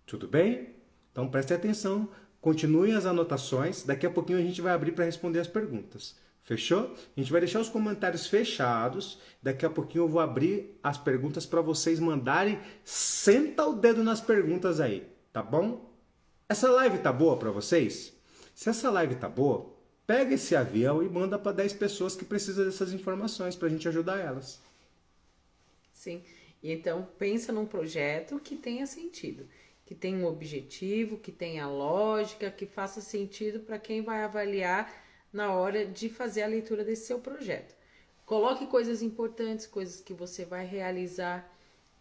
Tudo bem? Então preste atenção. Continuem as anotações. Daqui a pouquinho a gente vai abrir para responder as perguntas. Fechou? A gente vai deixar os comentários fechados. Daqui a pouquinho eu vou abrir as perguntas para vocês mandarem. Senta o dedo nas perguntas aí, tá bom? Essa live tá boa para vocês? Se essa live tá boa, pega esse avião e manda para 10 pessoas que precisam dessas informações para a gente ajudar elas. Sim. E então pensa num projeto que tenha sentido, que tenha um objetivo, que tenha lógica, que faça sentido para quem vai avaliar na hora de fazer a leitura desse seu projeto. Coloque coisas importantes, coisas que você vai realizar,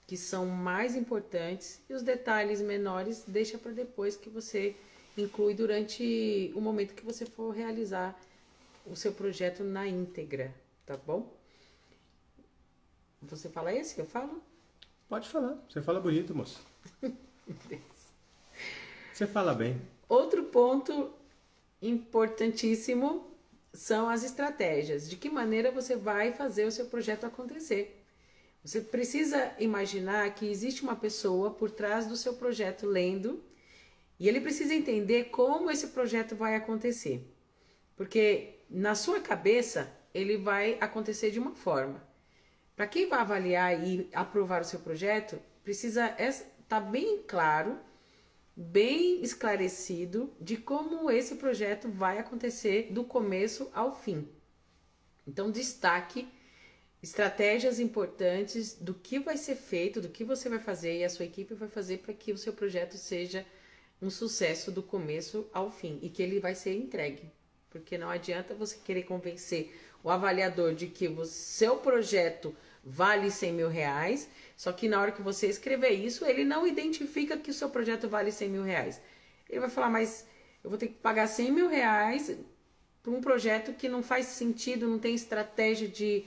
que são mais importantes, e os detalhes menores deixa para depois, que você inclui durante o momento que você for realizar o seu projeto na íntegra, tá bom? Você fala esse? Eu falo? Pode falar. Você fala bonito, moço. Você fala bem. Outro ponto importantíssimo são as estratégias. De que maneira você vai fazer o seu projeto acontecer? Você precisa imaginar que existe uma pessoa por trás do seu projeto lendo e ele precisa entender como esse projeto vai acontecer. Porque na sua cabeça ele vai acontecer de uma forma. Para quem vai avaliar e aprovar o seu projeto, precisa estar bem claro, bem esclarecido de como esse projeto vai acontecer do começo ao fim. Então, destaque estratégias importantes do que vai ser feito, do que você vai fazer e a sua equipe vai fazer para que o seu projeto seja um sucesso do começo ao fim e que ele vai ser entregue. Porque não adianta você querer convencer o avaliador de que o seu projeto vale 100 mil reais, só que na hora que você escrever isso, ele não identifica que o seu projeto vale 100 mil reais. Ele vai falar, mas eu vou ter que pagar 100 mil reais por um projeto que não faz sentido, não tem estratégia de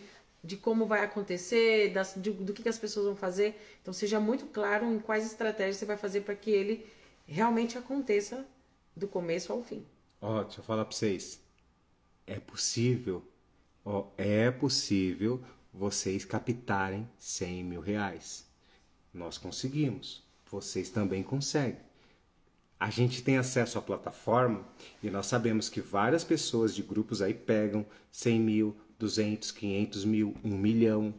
como vai acontecer, do que as pessoas vão fazer. Então, seja muito claro em quais estratégias você vai fazer para que ele realmente aconteça do começo ao fim. Ó, deixa eu falar para vocês. É possível vocês captarem 100 mil reais. Nós conseguimos. Vocês também conseguem. A gente tem acesso à plataforma e nós sabemos que várias pessoas de grupos aí pegam 100 mil, 200, 500 mil, 1 milhão.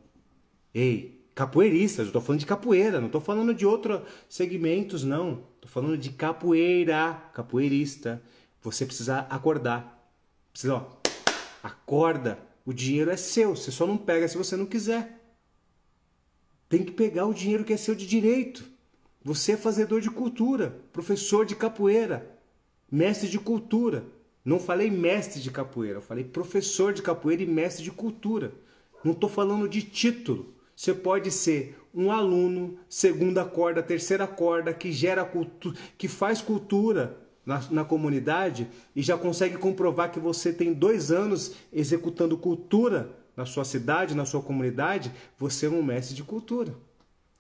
Ei, capoeiristas, eu tô falando de capoeira, não tô falando de outros segmentos, não. Tô falando de capoeira, capoeirista. Você precisa acordar. Precisa, ó, acorda. O dinheiro é seu, você só não pega se você não quiser. Tem que pegar o dinheiro que é seu de direito. Você é fazedor de cultura, professor de capoeira, mestre de cultura. Não falei mestre de capoeira, eu falei professor de capoeira e mestre de cultura. Não estou falando de título. Você pode ser um aluno, segunda corda, terceira corda, que gera cultura, que faz cultura na comunidade e já consegue comprovar que você tem 2 anos executando cultura na sua cidade, na sua comunidade. Você é um mestre de cultura.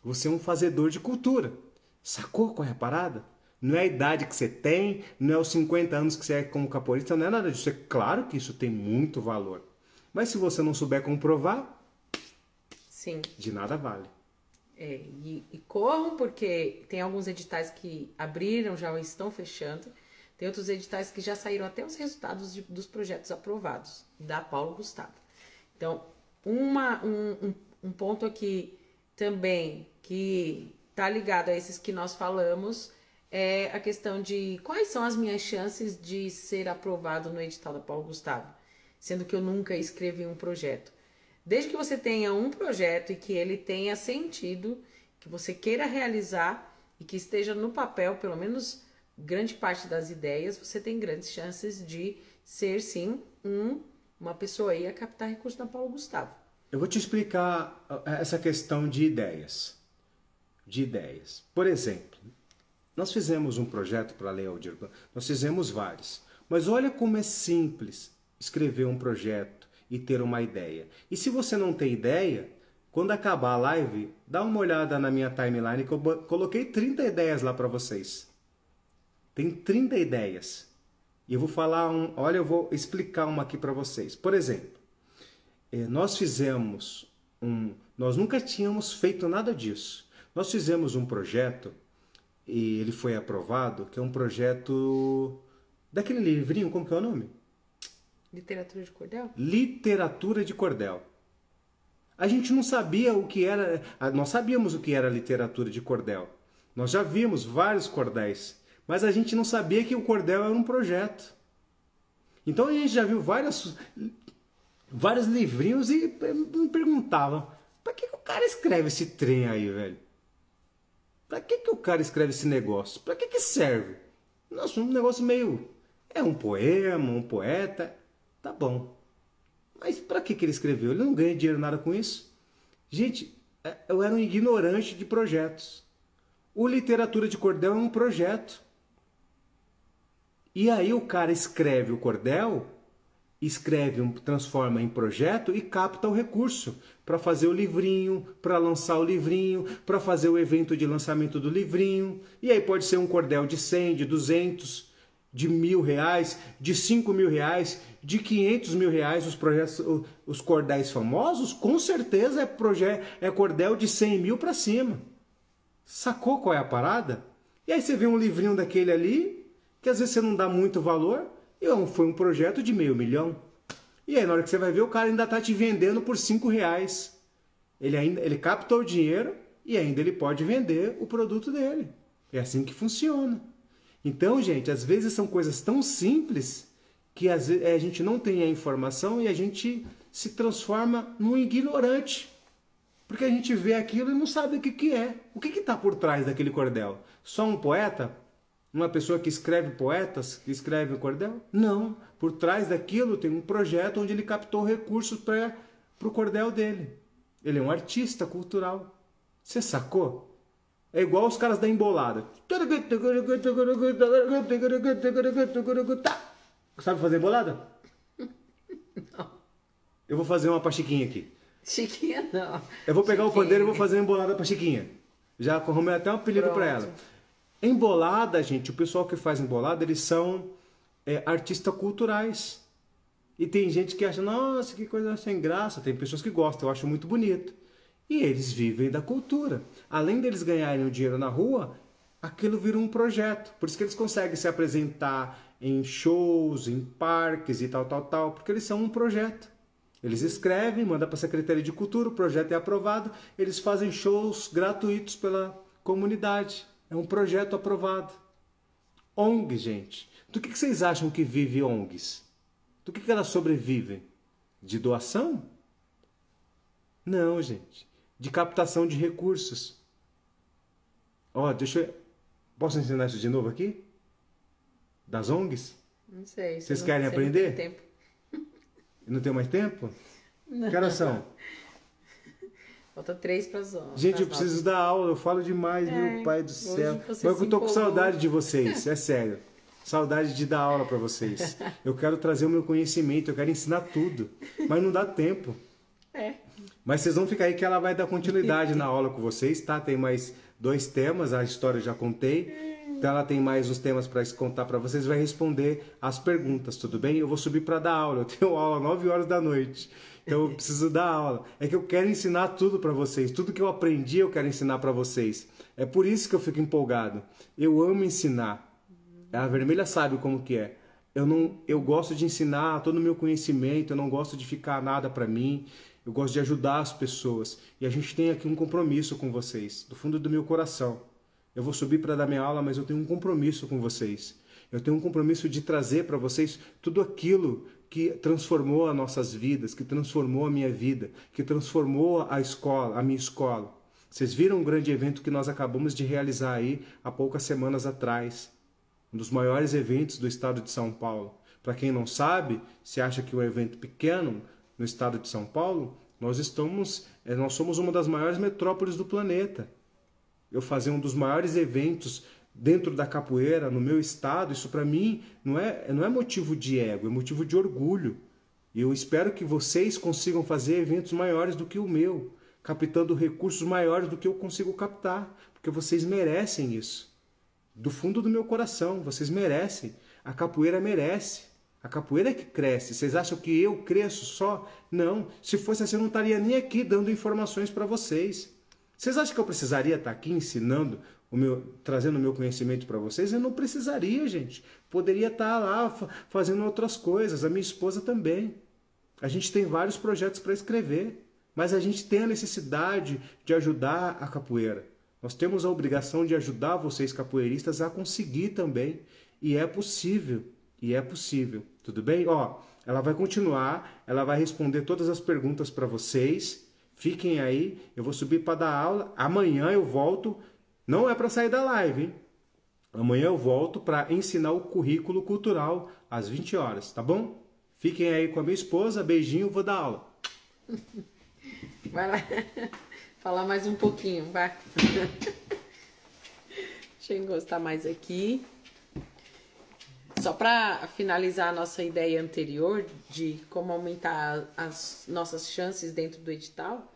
Você é um fazedor de cultura. Sacou qual é a parada? Não é a idade que você tem, não é os 50 anos que você é como capoeirista, não é nada disso. É claro que isso tem muito valor. Mas se você não souber comprovar, sim, de nada vale. E corram, porque tem alguns editais que abriram, já estão fechando. Tem outros editais que já saíram até os resultados dos projetos aprovados, da Paulo Gustavo. Então, um ponto aqui também que está ligado a esses que nós falamos é a questão de quais são as minhas chances de ser aprovado no edital da Paulo Gustavo, sendo que eu nunca escrevi um projeto. Desde que você tenha um projeto e que ele tenha sentido, que você queira realizar e que esteja no papel, pelo menos grande parte das ideias, você tem grandes chances de ser, sim, uma pessoa aí a captar recursos da Paulo Gustavo. Eu vou te explicar essa questão de ideias. Por exemplo, nós fizemos um projeto para a Lei Aldir Blanc, nós fizemos vários, mas olha como é simples escrever um projeto e ter uma ideia. E se você não tem ideia, quando acabar a live, dá uma olhada na minha timeline que eu coloquei 30 ideias lá para vocês. Tem 30 ideias. E eu vou falar eu vou explicar uma aqui para vocês. Por exemplo, nós nunca tínhamos feito nada disso. Nós fizemos um projeto e ele foi aprovado, que é um projeto daquele livrinho, como que é o nome? Literatura de cordel? Literatura de cordel. A gente não sabia o que era, nós sabíamos o que era literatura de cordel. Nós já vimos vários cordéis, mas a gente não sabia que o cordel era um projeto. Então a gente já viu vários livrinhos e me perguntava, para que o cara escreve esse trem aí, velho? Para que o cara escreve esse negócio? Para que serve? Nossa, um negócio meio... É um poema, um poeta... Tá bom. Mas para que ele escreveu? Ele não ganha dinheiro nada com isso. Gente, eu era um ignorante de projetos. O Literatura de Cordel é um projeto. E aí o cara escreve o cordel, transforma em projeto e capta o recurso para fazer o livrinho, para lançar o livrinho, para fazer o evento de lançamento do livrinho. E aí pode ser um cordel de 100, de 200. de R$ 1.000, de R$ 5.000, de R$ 500.000, os projetos, os cordéis famosos, com certeza é cordel de 100 mil para cima. Sacou qual é a parada? E aí você vê um livrinho daquele ali, que às vezes você não dá muito valor, e foi um projeto de R$ 500.000. E aí na hora que você vai ver, o cara ainda está te vendendo por R$ 5. Ele captou o dinheiro e ainda ele pode vender o produto dele. É assim que funciona. Então, gente, às vezes são coisas tão simples que às vezes, a gente não tem a informação e a gente se transforma num ignorante. Porque a gente vê aquilo e não sabe o que é. O que está por trás daquele cordel? Só um poeta? Uma pessoa que escreve poetas, que escreve o cordel? Não. Por trás daquilo tem um projeto onde ele captou recursos para o cordel dele. Ele é um artista cultural. Você sacou? É igual os caras da embolada. Sabe fazer embolada? Não. Eu vou fazer uma pra Chiquinha aqui. Chiquinha não. Eu vou pegar Chiquinha. o pandeiro e vou fazer uma embolada pra Chiquinha. Já arrumei até um apelido pra ela. Embolada, gente, o pessoal que faz embolada, eles são artistas culturais. E tem gente que acha, nossa, que coisa sem graça. Tem pessoas que gostam, eu acho muito bonito. E eles vivem da cultura. Além deles ganharem o dinheiro na rua, aquilo vira um projeto. Por isso que eles conseguem se apresentar em shows, em parques e tal, porque eles são um projeto. Eles escrevem, mandam para a Secretaria de Cultura, o projeto é aprovado, eles fazem shows gratuitos pela comunidade. É um projeto aprovado. ONG, gente. Do que vocês acham que vive ONGs? Do que elas sobrevivem? De doação? Não, gente. De captação de recursos. Ó, Posso ensinar isso de novo aqui? Das ONGs? Não sei. Vocês querem aprender? Não tem tempo. Não tem mais tempo? Não. Que horas são? Falta 3 para as 11. Gente, eu preciso dar aula, eu falo demais, meu pai do céu. Mas eu tô com saudade de vocês, é sério. Saudade de dar aula para vocês. Eu quero trazer o meu conhecimento, eu quero ensinar tudo. Mas não dá tempo. Mas vocês vão ficar aí que ela vai dar continuidade na aula com vocês, tá? Tem mais 2 temas, a história eu já contei. Então ela tem mais uns temas para contar para vocês, vai responder as perguntas, tudo bem? Eu vou subir para dar aula, eu tenho aula às 9 horas da noite. Então eu preciso dar aula. É que eu quero ensinar tudo para vocês. Tudo que eu aprendi eu quero ensinar para vocês. É por isso que eu fico empolgado. Eu amo ensinar. A Vermelha sabe como que é. Eu gosto de ensinar todo o meu conhecimento, eu não gosto de ficar nada para mim. Eu gosto de ajudar as pessoas. E a gente tem aqui um compromisso com vocês, do fundo do meu coração. Eu vou subir para dar minha aula, mas eu tenho um compromisso com vocês. Eu tenho um compromisso de trazer para vocês tudo aquilo que transformou as nossas vidas, que transformou a minha vida, que transformou a escola, a minha escola. Vocês viram um grande evento que nós acabamos de realizar aí há poucas semanas atrás. Um dos maiores eventos do estado de São Paulo. Para quem não sabe, se acha que é um evento pequeno no estado de São Paulo, nós somos uma das maiores metrópoles do planeta. Eu fazer um dos maiores eventos dentro da capoeira, no meu estado, isso para mim não é motivo de ego, é motivo de orgulho. E eu espero que vocês consigam fazer eventos maiores do que o meu, captando recursos maiores do que eu consigo captar, porque vocês merecem isso. Do fundo do meu coração, vocês merecem. A capoeira merece. A capoeira é que cresce. Vocês acham que eu cresço só? Não. Se fosse assim, eu não estaria nem aqui dando informações para vocês. Vocês acham que eu precisaria estar aqui ensinando, trazendo o meu conhecimento para vocês? Eu não precisaria, gente. Poderia estar lá fazendo outras coisas. A minha esposa também. A gente tem vários projetos para escrever. Mas a gente tem a necessidade de ajudar a capoeira. Nós temos a obrigação de ajudar vocês capoeiristas a conseguir também. E é possível. E é possível. Tudo bem? Ó, ela vai continuar. Ela vai responder todas as perguntas para vocês. Fiquem aí, eu vou subir para dar aula. Amanhã eu volto. Não é para sair da live, hein? Amanhã eu volto para ensinar o currículo cultural às 20 horas, tá bom? Fiquem aí com a minha esposa. Beijinho, vou dar aula. Vai lá. Falar mais um pouquinho, vai. Deixa eu encostar mais aqui. Só para finalizar a nossa ideia anterior de como aumentar as nossas chances dentro do edital,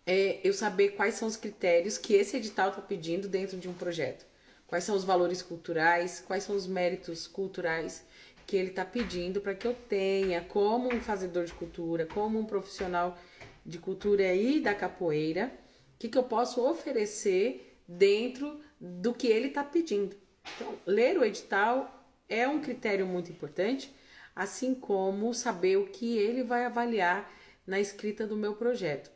eu saber quais são os critérios que esse edital está pedindo dentro de um projeto. quais são os valores culturais, quais são os méritos culturais que ele está pedindo para que eu tenha como um fazedor de cultura, como um profissional de cultura e da capoeira, o que eu posso oferecer dentro do que ele está pedindo. Então, ler o edital é um critério muito importante, assim como saber o que ele vai avaliar na escrita do meu projeto.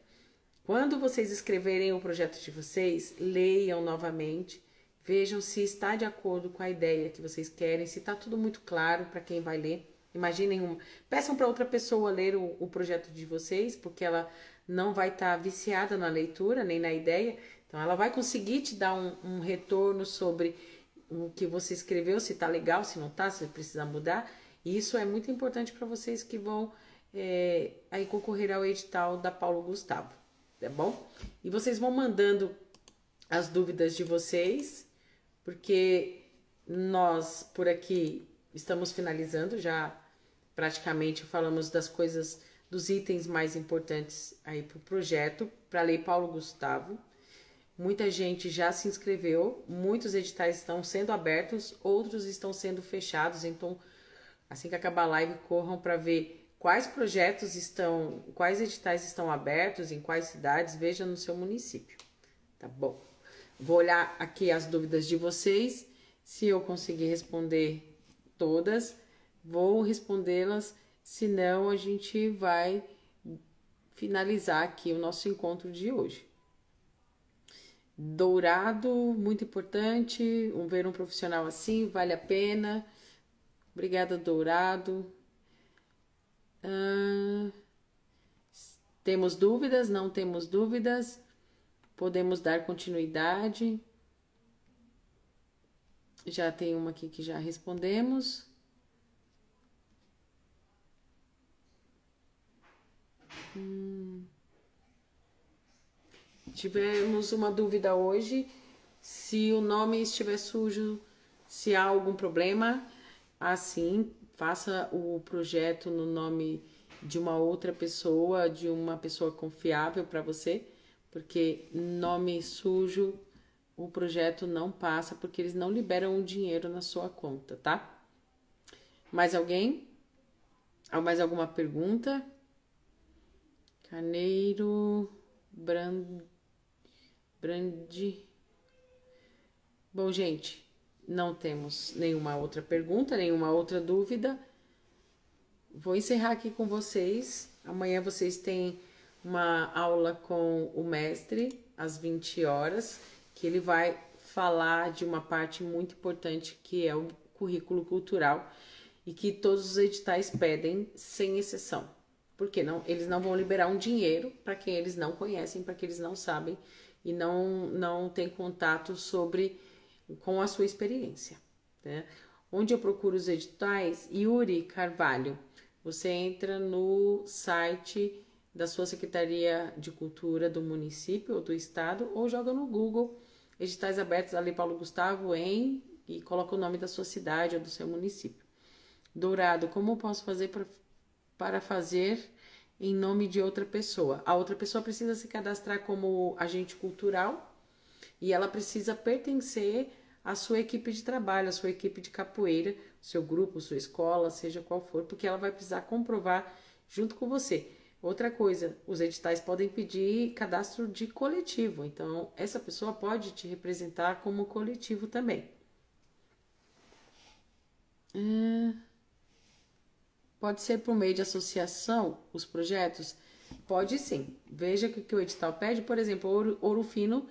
Quando vocês escreverem o projeto de vocês, leiam novamente, vejam se está de acordo com a ideia que vocês querem, se está tudo muito claro para quem vai ler. Imaginem, peçam para outra pessoa ler o projeto de vocês, porque ela não vai estar viciada na leitura, nem na ideia. Então, ela vai conseguir te dar um retorno sobre o que você escreveu, se está legal, se não está, se precisa mudar. E isso é muito importante para vocês que vão aí concorrer ao edital da Paulo Gustavo, tá bom? E vocês vão mandando as dúvidas de vocês, porque nós por aqui estamos finalizando, já praticamente falamos das coisas, dos itens mais importantes aí para o projeto, para a Lei Paulo Gustavo. Muita gente já se inscreveu, muitos editais estão sendo abertos, outros estão sendo fechados, então assim que acabar a live, corram para ver quais projetos estão, quais editais estão abertos, em quais cidades, veja no seu município, tá bom? Vou olhar aqui as dúvidas de vocês, se eu conseguir responder todas, vou respondê-las, senão a gente vai finalizar aqui o nosso encontro de hoje. Dourado, muito importante, ver um profissional assim, vale a pena. Obrigada, Dourado. Temos dúvidas? Não temos dúvidas? Podemos dar continuidade? Já tem uma aqui que já respondemos. Tivemos uma dúvida hoje, se o nome estiver sujo, se há algum problema, assim, faça o projeto no nome de uma outra pessoa, de uma pessoa confiável para você, porque nome sujo, o projeto não passa, porque eles não liberam o dinheiro na sua conta, tá? Mais alguém? Mais alguma pergunta? Carneiro, Brandi. Bom, gente, não temos nenhuma outra pergunta, nenhuma outra dúvida. Vou encerrar aqui com vocês. Amanhã vocês têm uma aula com o mestre às 20 horas, que ele vai falar de uma parte muito importante que é o currículo cultural e que todos os editais pedem, sem exceção. Porque não, eles não vão liberar um dinheiro para quem eles não conhecem, para quem eles não sabem e não têm contato com a sua experiência, né? Onde eu procuro os editais? Yuri Carvalho. Você entra no site da sua Secretaria de Cultura do município ou do estado, ou joga no Google editais abertos da Lei Paulo Gustavo e coloca o nome da sua cidade ou do seu município. Dourado, como eu posso fazer para fazer em nome de outra pessoa? A outra pessoa precisa se cadastrar como agente cultural e ela precisa pertencer à sua equipe de trabalho, à sua equipe de capoeira, seu grupo, sua escola, seja qual for, porque ela vai precisar comprovar junto com você. Outra coisa, os editais podem pedir cadastro de coletivo, então essa pessoa pode te representar como coletivo também. Pode ser por meio de associação, os projetos? Pode sim. Veja que o edital pede, por exemplo, Ouro Fino,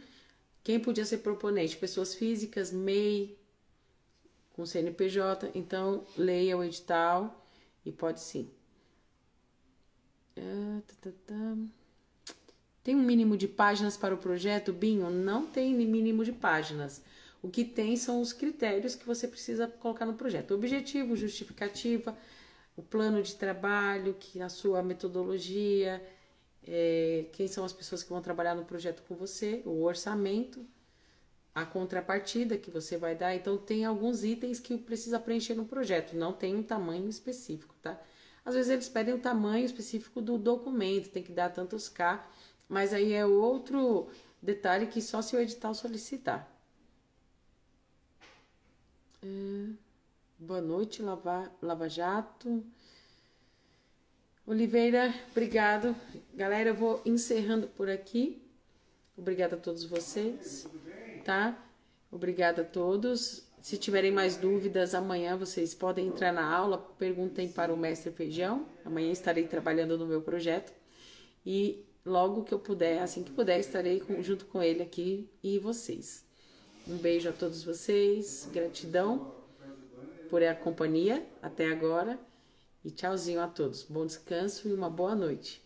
quem podia ser proponente? Pessoas físicas, MEI, com CNPJ, então leia o edital e pode sim. Tem um mínimo de páginas para o projeto, Binho? Não tem mínimo de páginas. O que tem são os critérios que você precisa colocar no projeto. Objetivo, justificativa, o plano de trabalho, que a sua metodologia, quem são as pessoas que vão trabalhar no projeto com você, o orçamento, a contrapartida que você vai dar. Então, tem alguns itens que precisa preencher no projeto, não tem um tamanho específico, tá? Às vezes eles pedem o tamanho específico do documento, tem que dar tantos K, mas aí é outro detalhe que só se o edital solicitar. Boa noite, Lava Jato. Oliveira, obrigado. Galera, eu vou encerrando por aqui. Obrigada a todos vocês, tá? Obrigada a todos. Se tiverem mais dúvidas, amanhã vocês podem entrar na aula, perguntem para o Mestre Feijão. Amanhã estarei trabalhando no meu projeto. E logo que eu puder, assim que puder, estarei junto com ele aqui e vocês. Um beijo a todos vocês, gratidão por a companhia até agora e tchauzinho a todos. Bom descanso e uma boa noite.